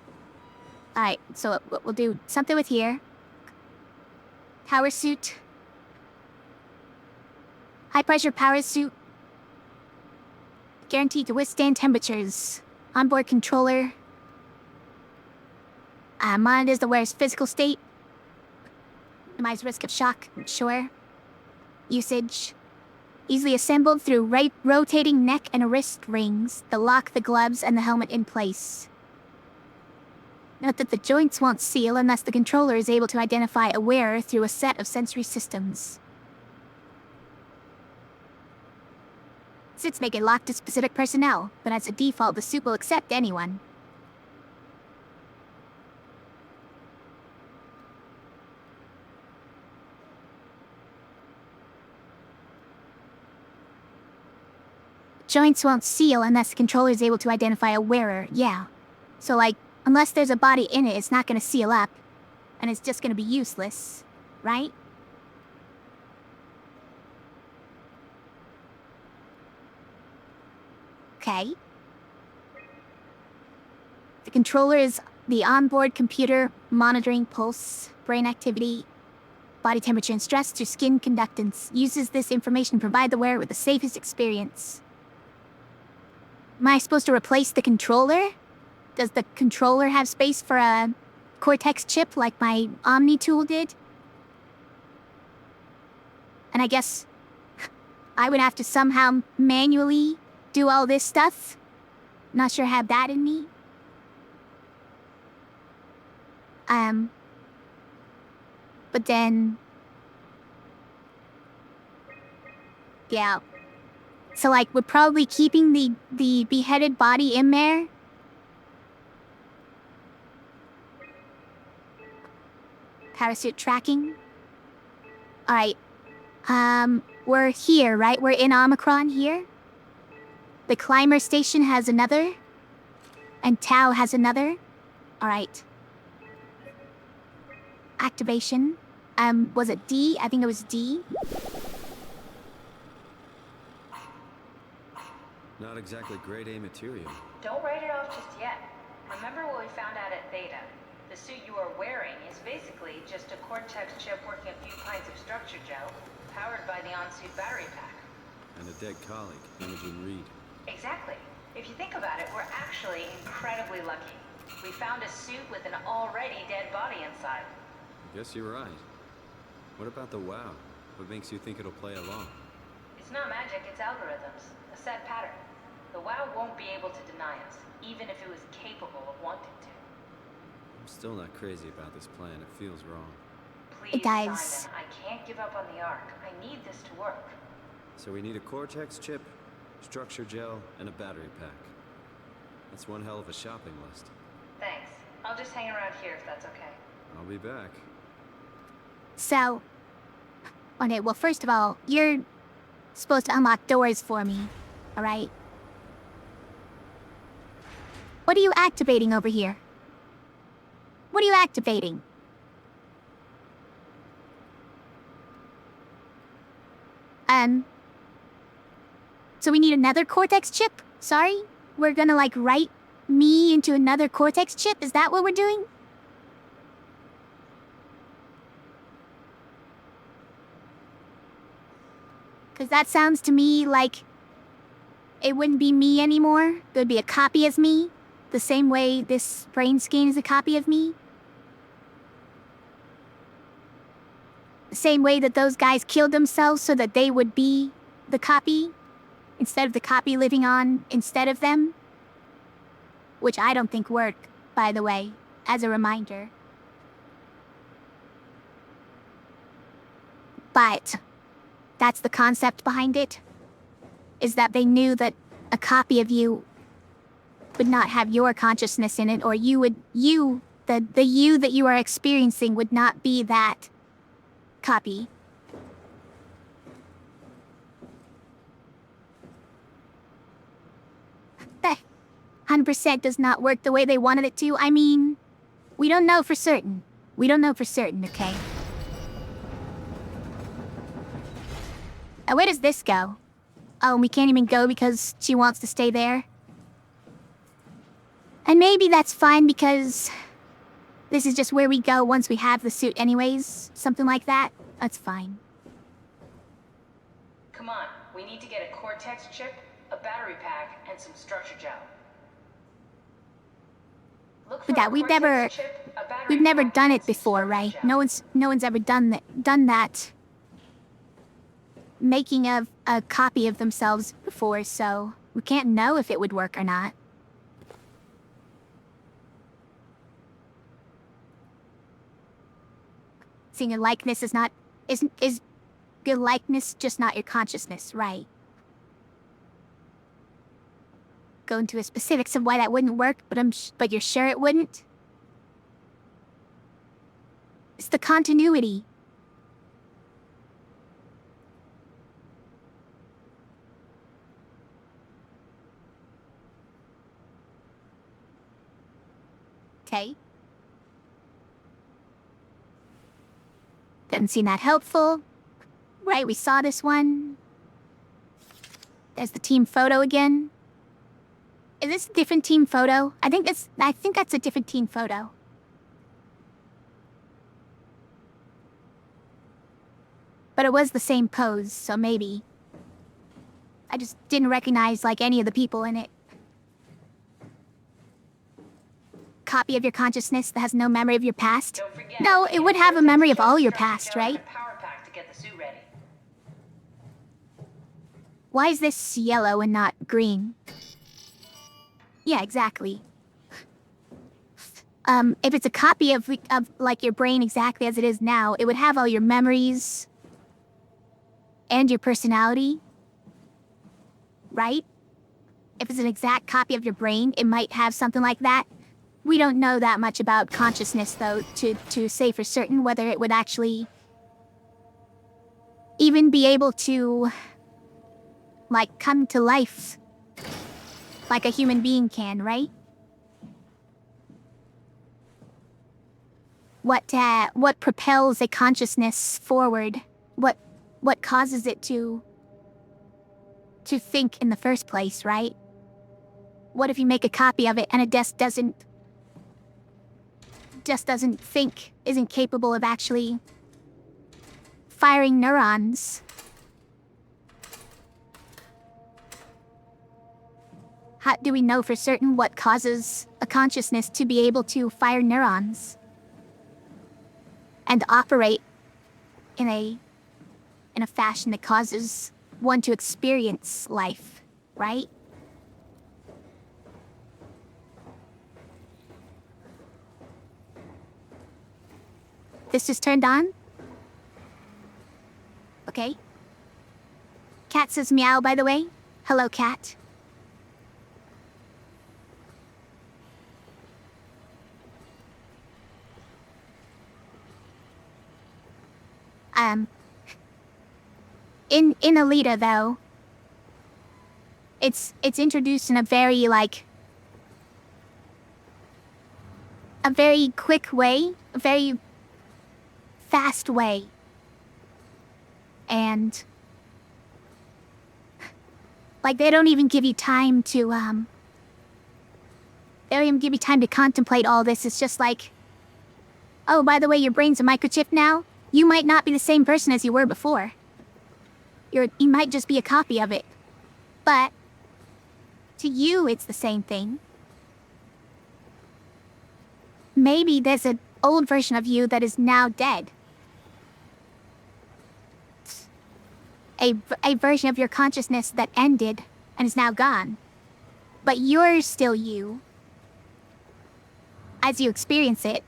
Alright, so we'll do something with here. Power suit. High pressure power suit. Guaranteed to withstand temperatures. Onboard controller. Monitors the wearer's physical state. Minimize risk of shock, sure. Usage. Easily assembled through rotating neck and wrist rings that lock the gloves and the helmet in place. Note that the joints won't seal unless the controller is able to identify a wearer through a set of sensory systems. Suits may get locked to specific personnel, but as a default, the suit will accept anyone. Joints won't seal unless the controller is able to identify a wearer, yeah. So like, unless there's a body in it, it's not gonna seal up. And it's just gonna be useless, right? Okay. The controller is the onboard computer monitoring pulse, brain activity, body temperature and stress through skin conductance. Uses this information to provide the wearer with the safest experience. Am I supposed to replace the controller? Does the controller have space for a Cortex chip like my Omni tool did? And I guess I would have to somehow manually do all this stuff? Not sure I have that in me. But then... yeah. So like, we're probably keeping the beheaded body in there. Parachute tracking. Alright. We're here, right? We're in Omicron here. The climber station has another. And Tau has another. Alright. Activation. Was it D? I think it was D.
Not exactly grade A material.
Don't write it off just yet. Remember what we found out at Theta? The suit you are wearing is basically just a Cortex chip working a few pints of structure gel, powered by the on-suit battery pack.
And a dead colleague, Imogen Reed.
Exactly. If you think about it, we're actually incredibly lucky. We found a suit with an already dead body inside.
I guess you're right. What about the WOW? What makes you think it'll play along?
It's not magic, it's algorithms. A set pattern. The WoW won't be able to deny us, even if it was capable of wanting to.
I'm still not crazy about this plan. It feels wrong.
Please,
Guys.
Simon, I can't give up on the Ark. I need this to work.
So we need a Cortex chip, structure gel, and a battery pack. That's one hell of a shopping list.
Thanks. I'll just hang around here if that's okay.
I'll be back.
So, okay, well, first of all, you're supposed to unlock doors for me, alright? What are you activating over here? What are you activating? So we need another Cortex chip? Sorry? We're gonna, like, write me into another Cortex chip? Is that what we're doing? Because that sounds to me like it wouldn't be me anymore. It would be a copy of me. The same way this brain scan is a copy of me. The same way that those guys killed themselves so that they would be the copy, instead of the copy living on instead of them. Which I don't think worked, by the way, as a reminder. But that's the concept behind it, is that they knew that a copy of you would not have your consciousness in it, or the you that you are experiencing would not be that copy. That 100% does not work the way they wanted it to. I mean, we don't know for certain. We don't know for certain, okay? Where does this go? Oh, and we can't even go because she wants to stay there. And maybe that's fine because this is just where we go once we have the suit anyways. Something like that. That's fine.
Come on, we need to get a Cortex chip, a battery pack, and some structure gel. Look for
But that
a
we've
Cortex
never
chip, a battery
we've never
pack,
done
and
it
some
before,
structure
right?
gel.
No one's ever done that. Making of a copy of themselves before, so we can't know if it would work or not. Seeing your likeness is your likeness just not your consciousness, right? Go into the specifics of why that wouldn't work, but you're sure it wouldn't? It's the continuity. Okay. Doesn't seem that helpful. Right, we saw this one. There's the team photo again. Is this a different team photo? I think that's a different team photo. But it was the same pose, so maybe. I just didn't recognize, like, any of the people in it. Copy of your consciousness that has no memory of your past?
Don't forget,
No,
we
it
need
would
a
have a
Cortex
memory of
chip,
all your
structure
past,
gel, and
right?
a power pack to get the suit ready.
Why is this yellow and not green? Yeah, exactly. If it's a copy of like your brain exactly as it is now, it would have all your memories and your personality, right? If it's an exact copy of your brain, it might have something like that. We don't know that much about consciousness, though, to say for certain whether it would actually even be able to, like, come to life like a human being can, right? What propels a consciousness forward? What causes it to think in the first place, right? What if you make a copy of it and it just doesn't think, isn't capable of actually firing neurons? How do we know for certain what causes a consciousness to be able to fire neurons and operate in in a fashion that causes one to experience life, right? This just turned on? Okay. Cat says meow, by the way. Hello, cat. In Alita, though, it's introduced in a very, like, a very quick way, a very fast way. And, like, they don't even give you time to, they don't even give you time to contemplate all this. It's just like, oh, by the way, your brain's a microchip now. You might not be the same person as you were before. You might just be a copy of it. But to you, it's the same thing. Maybe there's an old version of you that is now dead. A version of your consciousness that ended and is now gone. But you're still you. As you experience it.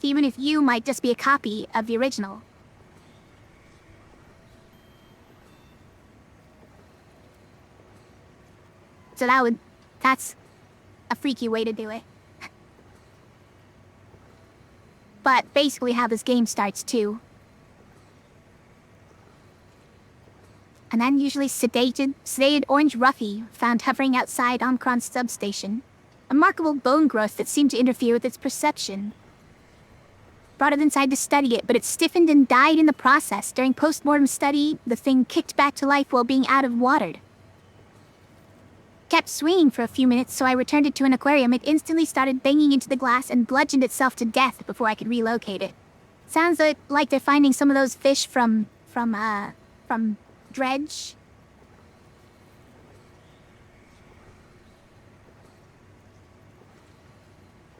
Even if you might just be a copy of the original. So that's a freaky way to do it. But basically how this game starts too. An unusually sedated orange roughy found hovering outside Omicron's substation. A remarkable bone growth that seemed to interfere with its perception. Brought it inside to study it, but it stiffened and died in the process. During post-mortem study, the thing kicked back to life while being out of watered. Kept swinging for a few minutes, so I returned it to an aquarium. It instantly started banging into the glass and bludgeoned itself to death before I could relocate it. Sounds like they're finding some of those fish from Dredge.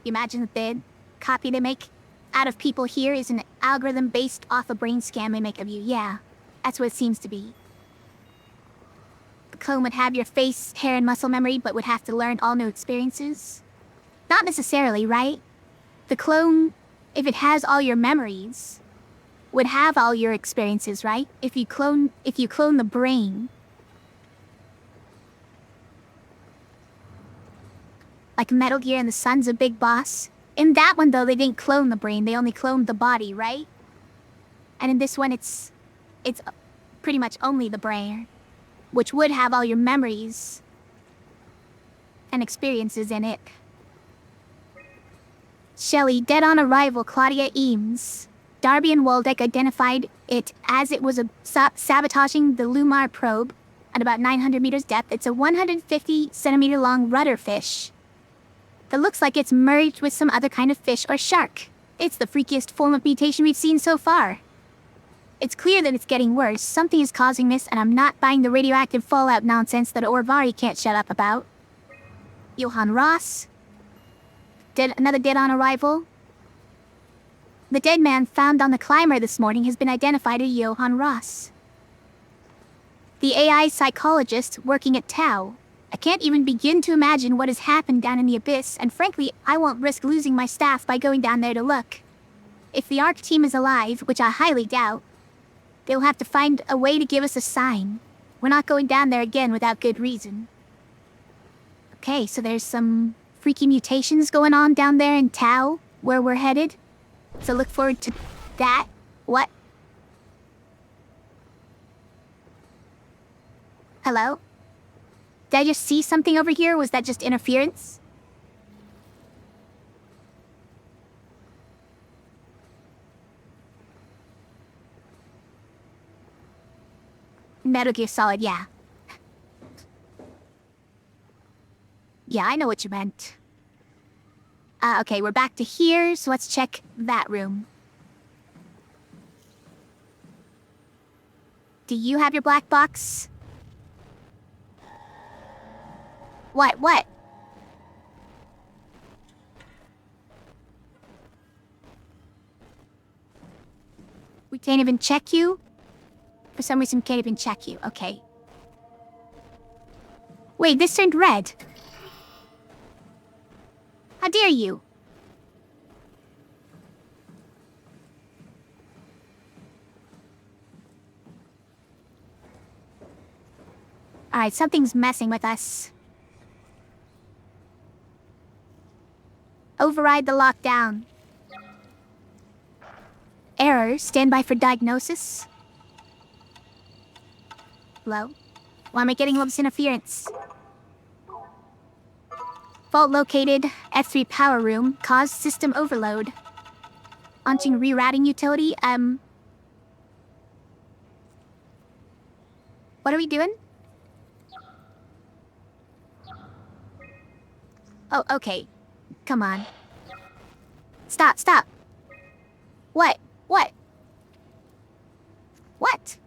You imagine that the copy they make out of people here is an algorithm based off a brain scan they make of you. Yeah, that's what it seems to be. The clone would have your face, hair, and muscle memory, but would have to learn all new experiences? Not necessarily, right? The clone, if it has all your memories, would have all your experiences, right? If you clone the brain. Like Metal Gear and the Son's a Big Boss. In that one, though, they didn't clone the brain. They only cloned the body, right? And in this one, it's pretty much only the brain, which would have all your memories and experiences in it. Shelley, dead on arrival, Claudia Eames. Darby and Waldeck identified it as it was sabotaging the Lumar probe at about 900 meters depth. It's a 150 centimeter long rudder fish that looks like it's merged with some other kind of fish or shark. It's the freakiest form of mutation we've seen so far. It's clear that it's getting worse. Something is causing this, and I'm not buying the radioactive fallout nonsense that Orvari can't shut up about. Johann Ross. Another dead on arrival. The dead man found on the climber this morning has been identified as Johann Ross. The AI psychologist working at Tau. I can't even begin to imagine what has happened down in the abyss, and frankly, I won't risk losing my staff by going down there to look. If the ARC team is alive, which I highly doubt, they'll have to find a way to give us a sign. We're not going down there again without good reason. Okay, so there's some freaky mutations going on down there in Tau, where we're headed. So look forward to that. What? Hello? Did I just see something over here? Was that just interference? Metal Gear Solid, yeah. Yeah, I know what you meant. Okay, we're back to here, so let's check that room. Do you have your black box? What? Can't even check you? For some reason, can't even check you. Okay. Wait, this turned red. How dare you? Alright, something's messing with us. Override the lockdown. Error, stand by for diagnosis. Hello? Why am I getting all this interference? Fault located, F3 power room, caused system overload. Launching rerouting utility, What are we doing? Oh, okay. Come on. Stop, stop. What? What? What?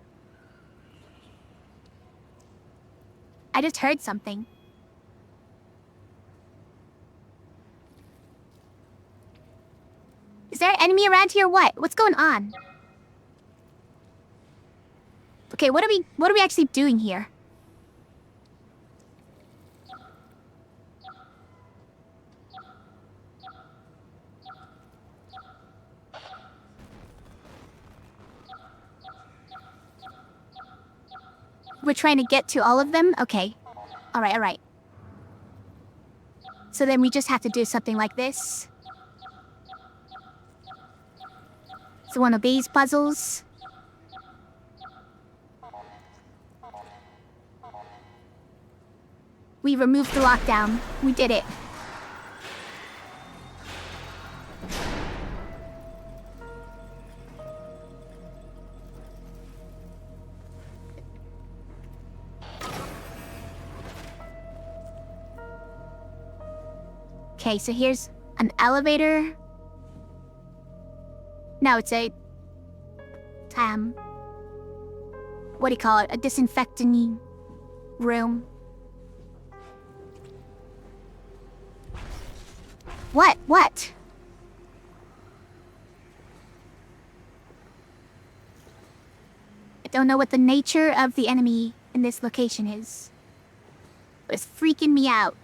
I just heard something. Is there an enemy around here or what? What's going on? Okay, what are we actually doing here? We're trying to get to all of them? Okay. Alright, alright. So then we just have to do something like this. So one of these puzzles. We removed the lockdown. We did it. Okay, so here's an elevator. No, it's a... what do you call it? A disinfecting room. What? What? I don't know what the nature of the enemy in this location is. But it's freaking me out.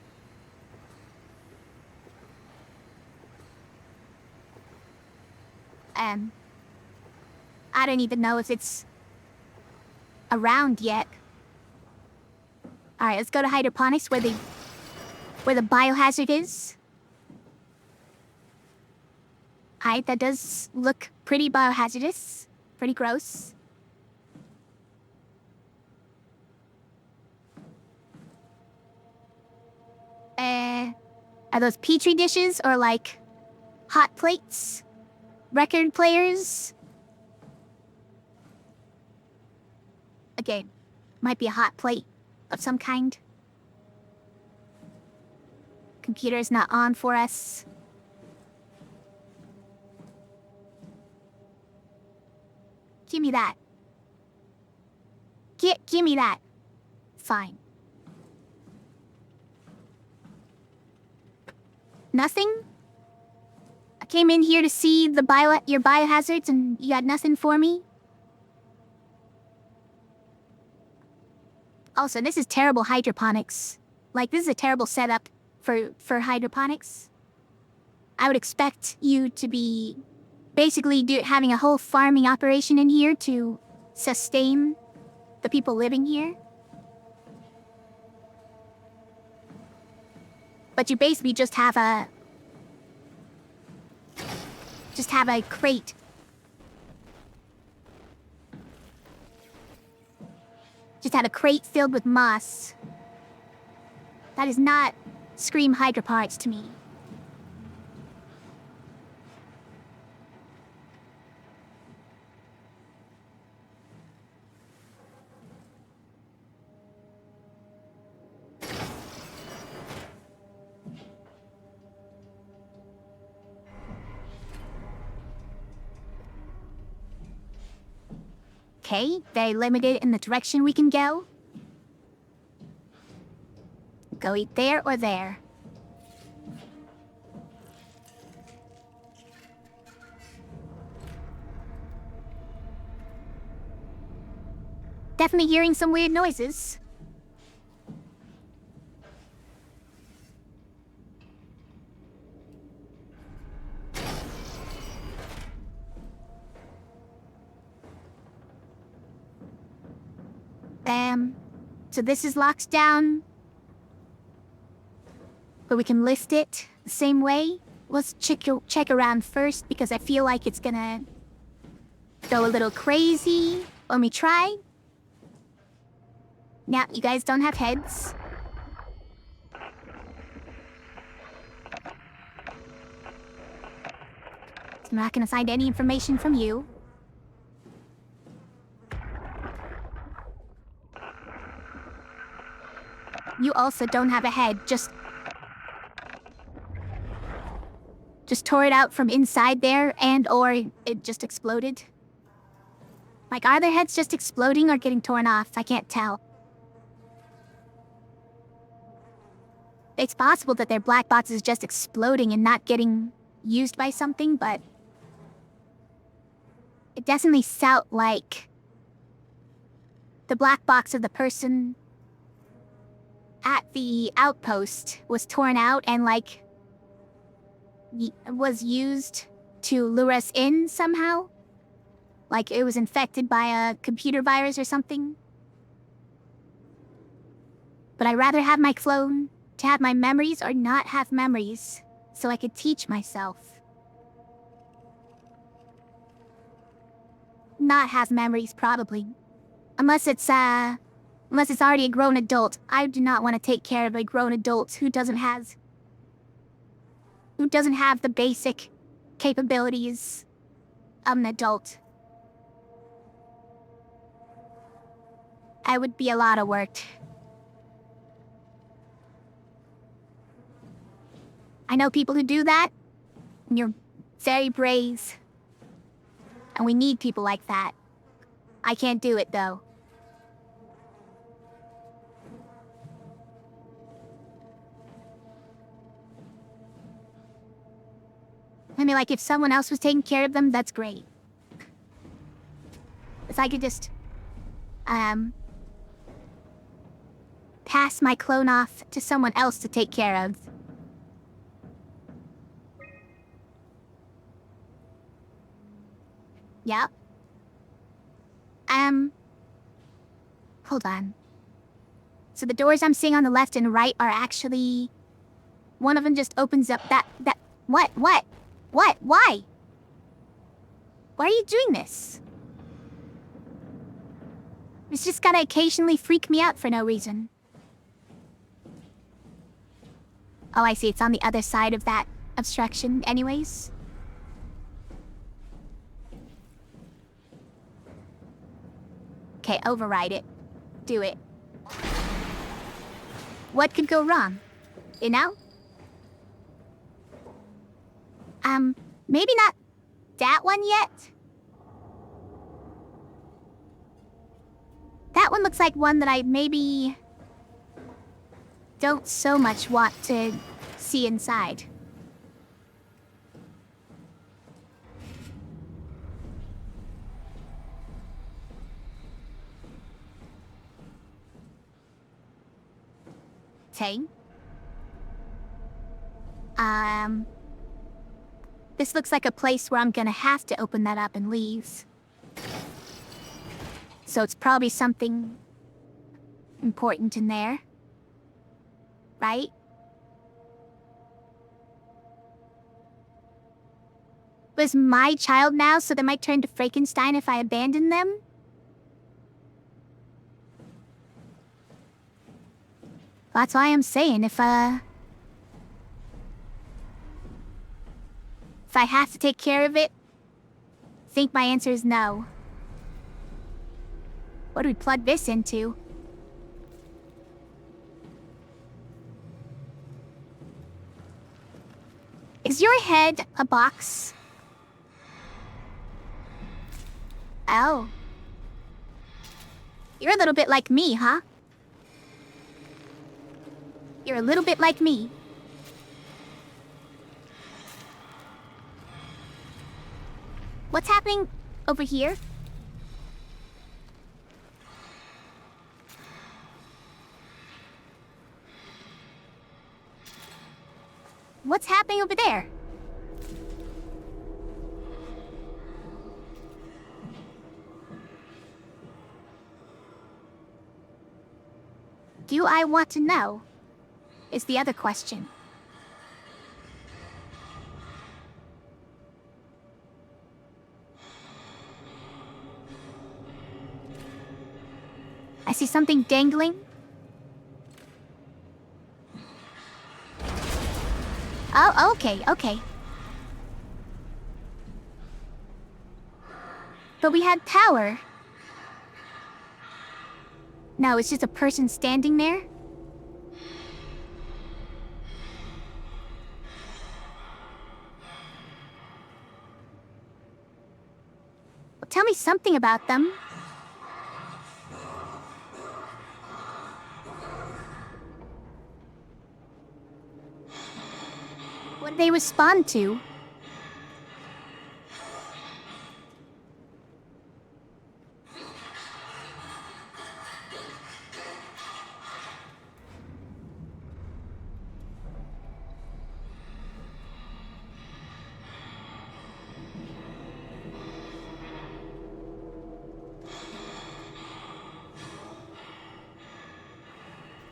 I don't even know if it's around yet. Alright, let's go to hydroponics where the biohazard is. Alright, that does look pretty biohazardous. Pretty gross. Are those petri dishes or like hot plates? Record players? Again, might be a hot plate of some kind. Computer is not on for us. Give me that. Give me that. Fine. Nothing? I came in here to see your biohazards and you got nothing for me? Also, this is terrible hydroponics. Like, this is a terrible setup for hydroponics. I would expect you to be basically having a whole farming operation in here to sustain the people living here. But you basically just have a crate. Just had a crate filled with moss. That does not scream hydroponics to me. Okay, very limited in the direction we can go. Go eat there or there. definitely hearing some weird noises. So this is locked down. But we can list it the same way. Let's check around first because I feel like it's gonna go a little crazy. Let me try. Now, you guys don't have heads. So I'm not gonna find any information from you. You also don't have a head, just tore it out from inside there or it just exploded. Like, are their heads just exploding or getting torn off? I can't tell. It's possible that their black box is just exploding and not getting used by something, but it definitely felt like the black box of the person at the outpost was torn out and, like, was used to lure us in somehow. Like it was infected by a computer virus or something. But I'd rather have my clone to have my memories or not have memories so I could teach myself. Not have memories, probably. Unless it's already a grown adult. I do not want to take care of a grown adult who doesn't have the basic capabilities of an adult. It would be a lot of work. I know people who do that, and you're very brave. And we need people like that. I can't do it, though. I mean, like, if someone else was taking care of them, that's great. If I could just, pass my clone off to someone else to take care of. Yeah. Hold on. So the doors I'm seeing on the left and right are actually... One of them just opens up What? Why? Why are you doing this? It's just gotta occasionally freak me out for no reason. Oh, I see. It's on the other side of that obstruction anyways. Okay, override it. Do it. What could go wrong? You know? Maybe not that one yet. That one looks like one that I maybe don't so much want to see inside. Okay. This looks like a place where I'm gonna have to open that up and leave. So it's probably something important in there. Right? Was my child now, so they might turn to Frankenstein if I abandon them? That's why I'm saying, if I have to take care of it, I think my answer is no. What do we plug this into? Is your head a box? Oh. You're a little bit like me, huh? You're a little bit like me. What's happening over here? What's happening over there? Do I want to know? Is the other question. I see something dangling. Oh, okay. But we had power. No, it's just a person standing there? Well, tell me something about them. What do they respond to?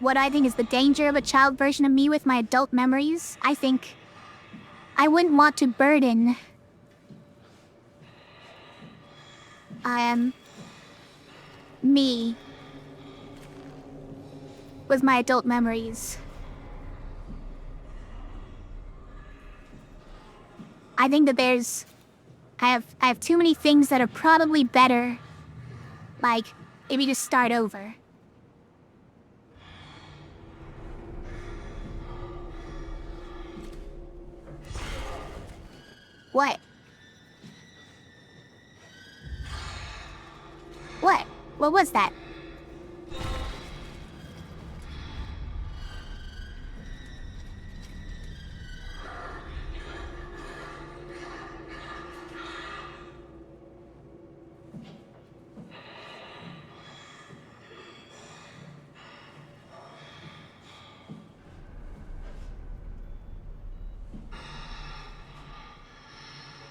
What I think is the danger of a child version of me with my adult memories, I think I wouldn't want to burden me with my adult memories. I think that I have too many things that are probably better, like if you just start over. What? What? What was that?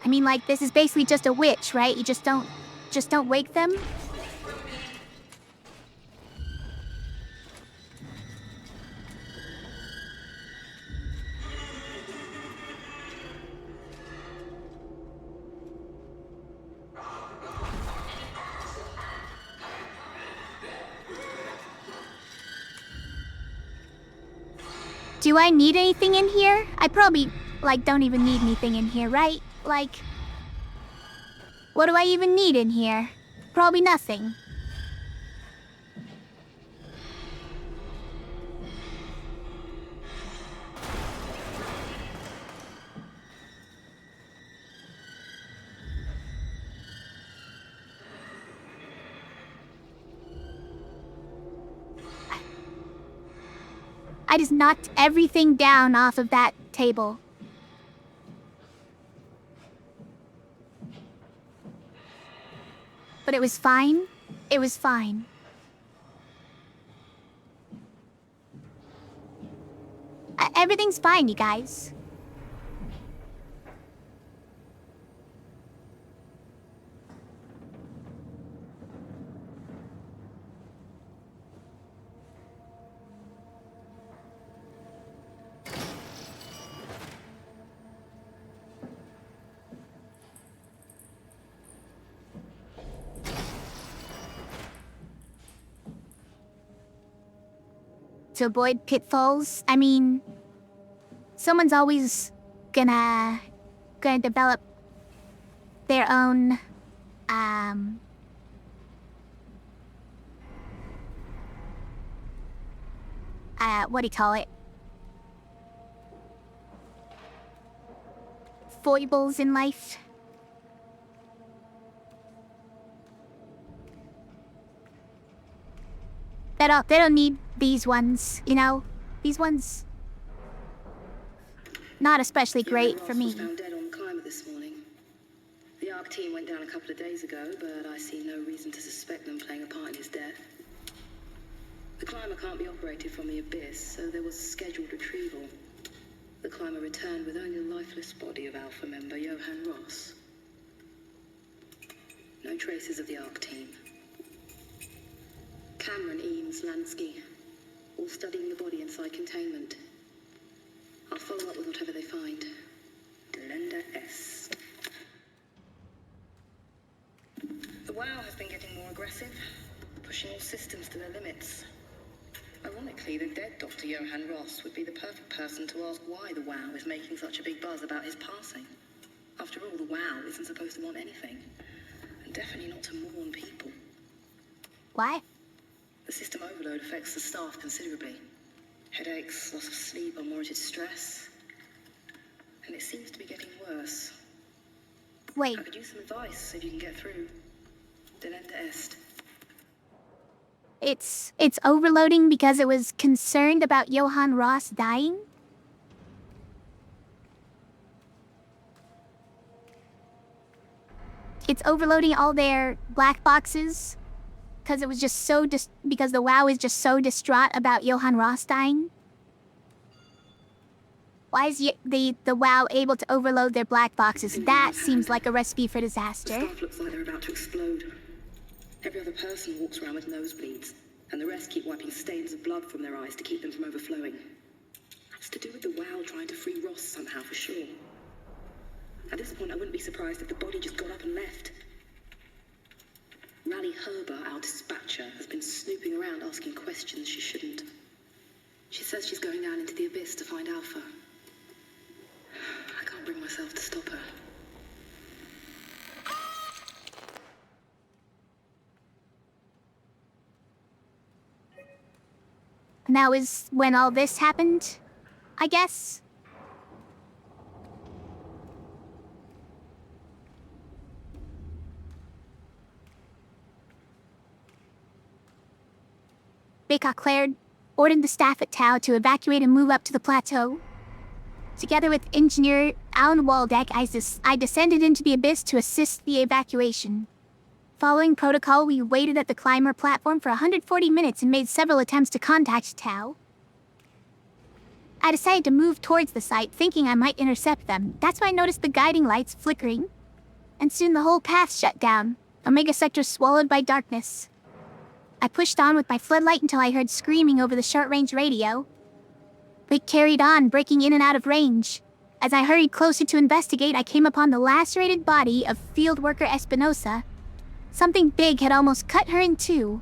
I mean, like, this is basically just a witch, right? You just don't wake them? Do I need anything in here? I probably, like, don't even need anything in here, right? Like, what do I even need in here? Probably nothing. I just knocked everything down off of that table. But it was fine. It was fine. Everything's fine, you guys. To avoid pitfalls, I mean, someone's always gonna develop their own, what do you call it? Foibles in life. They don't need these ones, you know? These ones, not especially great for me.
Was found dead on the climber this morning. The ARC team went down a couple of days ago, but I see no reason to suspect them playing a part in his death. The climber can't be operated from the abyss, so there was a scheduled retrieval. the climber returned with only the lifeless body of Alpha member Johann Ross. No traces of the ARC team. Cameron, Eames, Lansky, all studying the body inside containment. I'll follow up with whatever they find. Delenda S. The WOW has been getting more aggressive, pushing all systems to their limits. Ironically, the dead Dr. Johann Ross would be the perfect person to ask why the WOW is making such a big buzz about his passing. After all, the WOW isn't supposed to want anything, and definitely not to mourn people.
Why?
The system overload affects the staff considerably. Headaches, loss of sleep, unwarranted stress. And it seems to be getting worse.
Wait,
I could use some advice if you can get through. Delenda Est.
it's overloading because it was concerned about Johann Ross dying? It's overloading all their black boxes because it was just so because the WOW is just so distraught about Johann Ross dying? Why is the WOW able to overload their black boxes? That seems like a recipe for
The
disaster.
staff looks like they're about to explode. Every other person walks around with nosebleeds, and the rest keep wiping stains of blood from their eyes to keep them from overflowing. That's to do with the WOW trying to free Ross somehow, for sure. At this point, I wouldn't be surprised if the body just got up and left. Rally Herber, our dispatcher, has been snooping around asking questions she shouldn't. She says she's going down into the abyss to find Alpha. I can't bring myself to stop her.
Now is when all this happened, I guess? Baycock Claire ordered the staff at Tau to evacuate and move up to the plateau. Together with engineer Alan Waldeck, I descended into the abyss to assist the evacuation. Following protocol, we waited at the climber platform for 140 minutes and made several attempts to contact Tau. I decided to move towards the site, thinking I might intercept them. That's when I noticed the guiding lights flickering, and soon the whole path shut down. Omega Sector swallowed by darkness. I pushed on with my floodlight until I heard screaming over the short-range radio. It carried on, breaking in and out of range. As I hurried closer to investigate, I came upon the lacerated body of field worker Espinosa. Something big had almost cut her in two.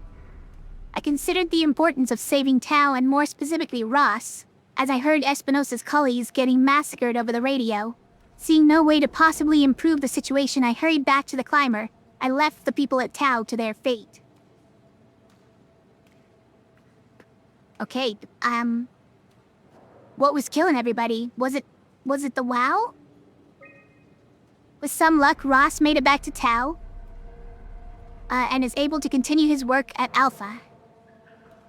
I considered the importance of saving Tau and more specifically Ross, as I heard Espinosa's colleagues getting massacred over the radio. Seeing no way to possibly improve the situation, I hurried back to the climber. I left the people at Tau to their fate. Okay, what was killing everybody? Was it the WOW? With some luck, Ross made it back to Tau, and is able to continue his work at Alpha.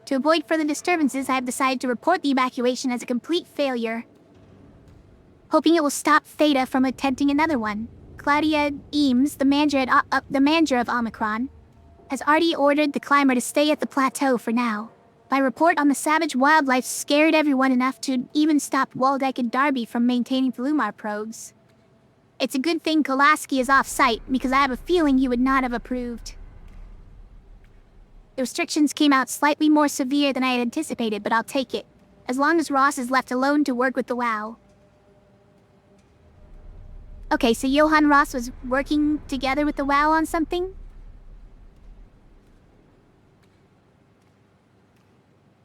To avoid further disturbances, I have decided to report the evacuation as a complete failure, hoping it will stop Theta from attempting another one. Claudia Eames, the manager of Omicron, has already ordered the climber to stay at the plateau for now. My report on the savage wildlife scared everyone enough to even stop Waldeck and Darby from maintaining the Lumar probes. It's a good thing Kolaski is off-site, because I have a feeling he would not have approved. The restrictions came out slightly more severe than I had anticipated, but I'll take it, as long as Ross is left alone to work with the WOW. Okay, so Johann Ross was working together with the WOW on something?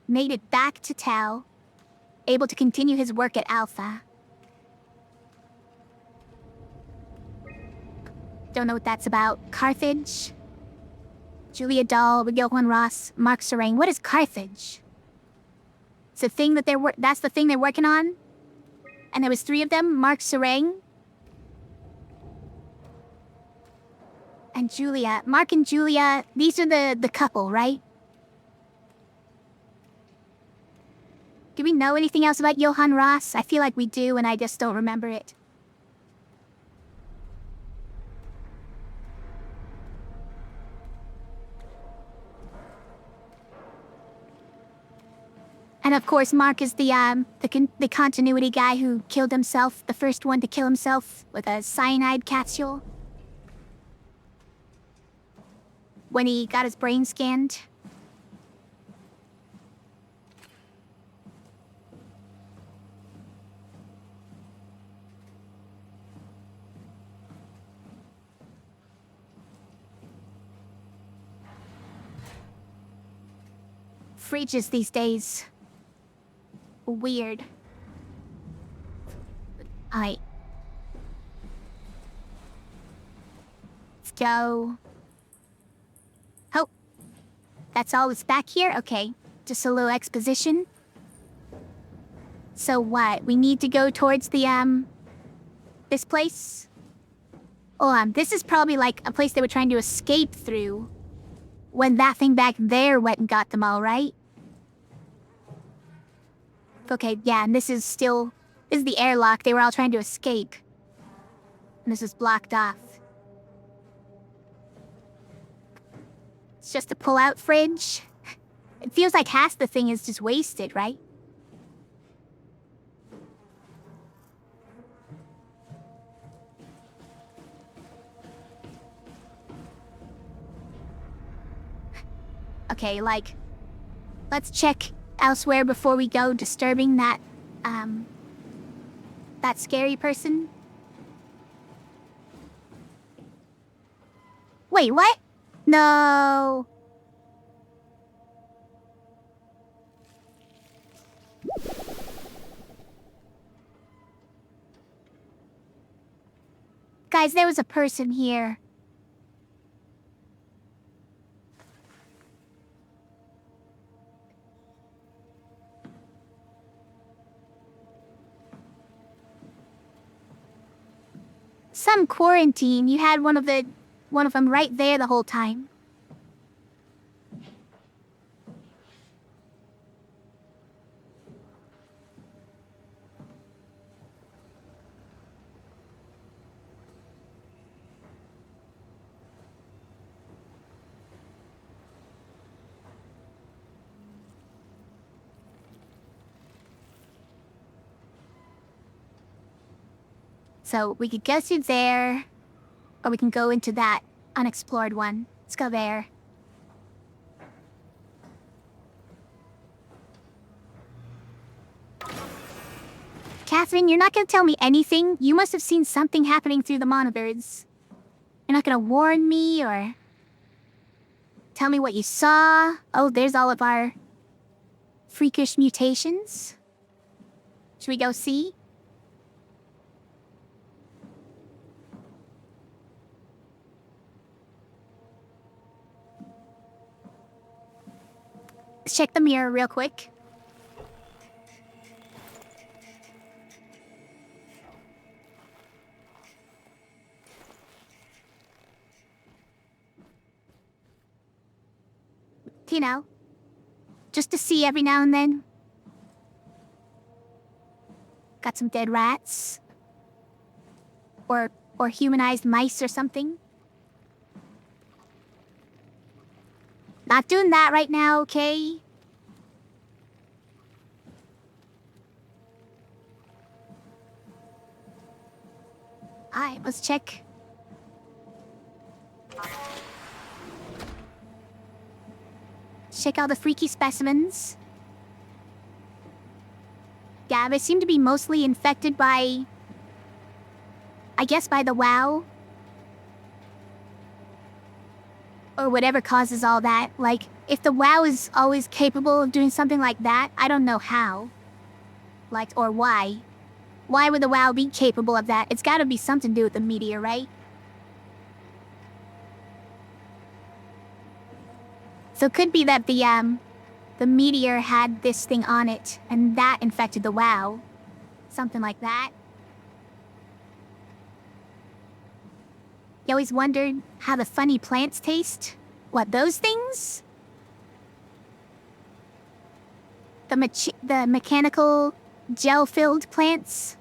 Made it back to Tau, able to continue his work at Alpha. Don't know what that's about. Carthage? Julia Dahl, Johann Ross, Mark Serang. What is Carthage? It's the thing that that's the thing they're working on? And there was 3 of them, Mark Serang, and Julia. Mark and Julia, these are the couple, right? Do we know anything else about Johann Ross? I feel like we do, and I just don't remember it. And of course, Mark is the continuity guy who killed himself, the first one to kill himself with a cyanide capsule. When he got his brain scanned. Fridges these days. Weird. Alright. Let's go. Oh. That's all that's back here? Okay. Just a little exposition. So what? We need to go towards the, this place? Oh, this is probably like a place they were trying to escape through. When that thing back there went and got them all, right? Okay, yeah, and this is the airlock. They were all trying to escape. And this is blocked off. It's just a pull-out fridge. It feels like half the thing is just wasted, right? Okay, like, let's check elsewhere before we go disturbing that scary person. Wait, what? No. Guys, there was a person here. Some quarantine. You had one of them right there the whole time. So we could go through there, or we can go into that unexplored one. Let's go there. Catherine, you're not gonna tell me anything? You must have seen something happening through the monitors. You're not gonna warn me, or tell me what you saw? Oh, there's all of our freakish mutations. Should we go see? Let's check the mirror real quick. You know, just to see every now and then. Got some dead rats. Or humanized mice or something. Not doing that right now, okay? Alright, let's check. Check out the freaky specimens. Yeah, they seem to be mostly infected by... I guess by the WoW. Or whatever causes all that. Like, if the WoW is always capable of doing something like that, I don't know how. Like, or why. Why would the WoW be capable of that? It's gotta be something to do with the meteor, right? So it could be that the meteor had this thing on it, and that infected the WoW. Something like that. You always wondered how the funny plants taste? What, those things? The mechanical gel-filled plants?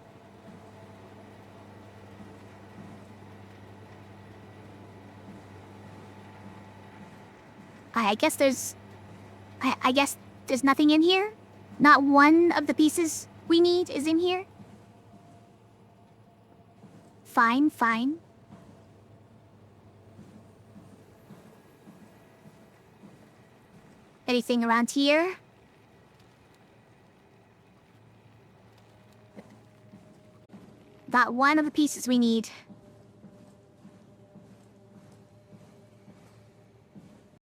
I guess there's... I guess there's nothing in here? Not one of the pieces we need is in here? Fine, fine. Anything around here? Got one of the pieces we need.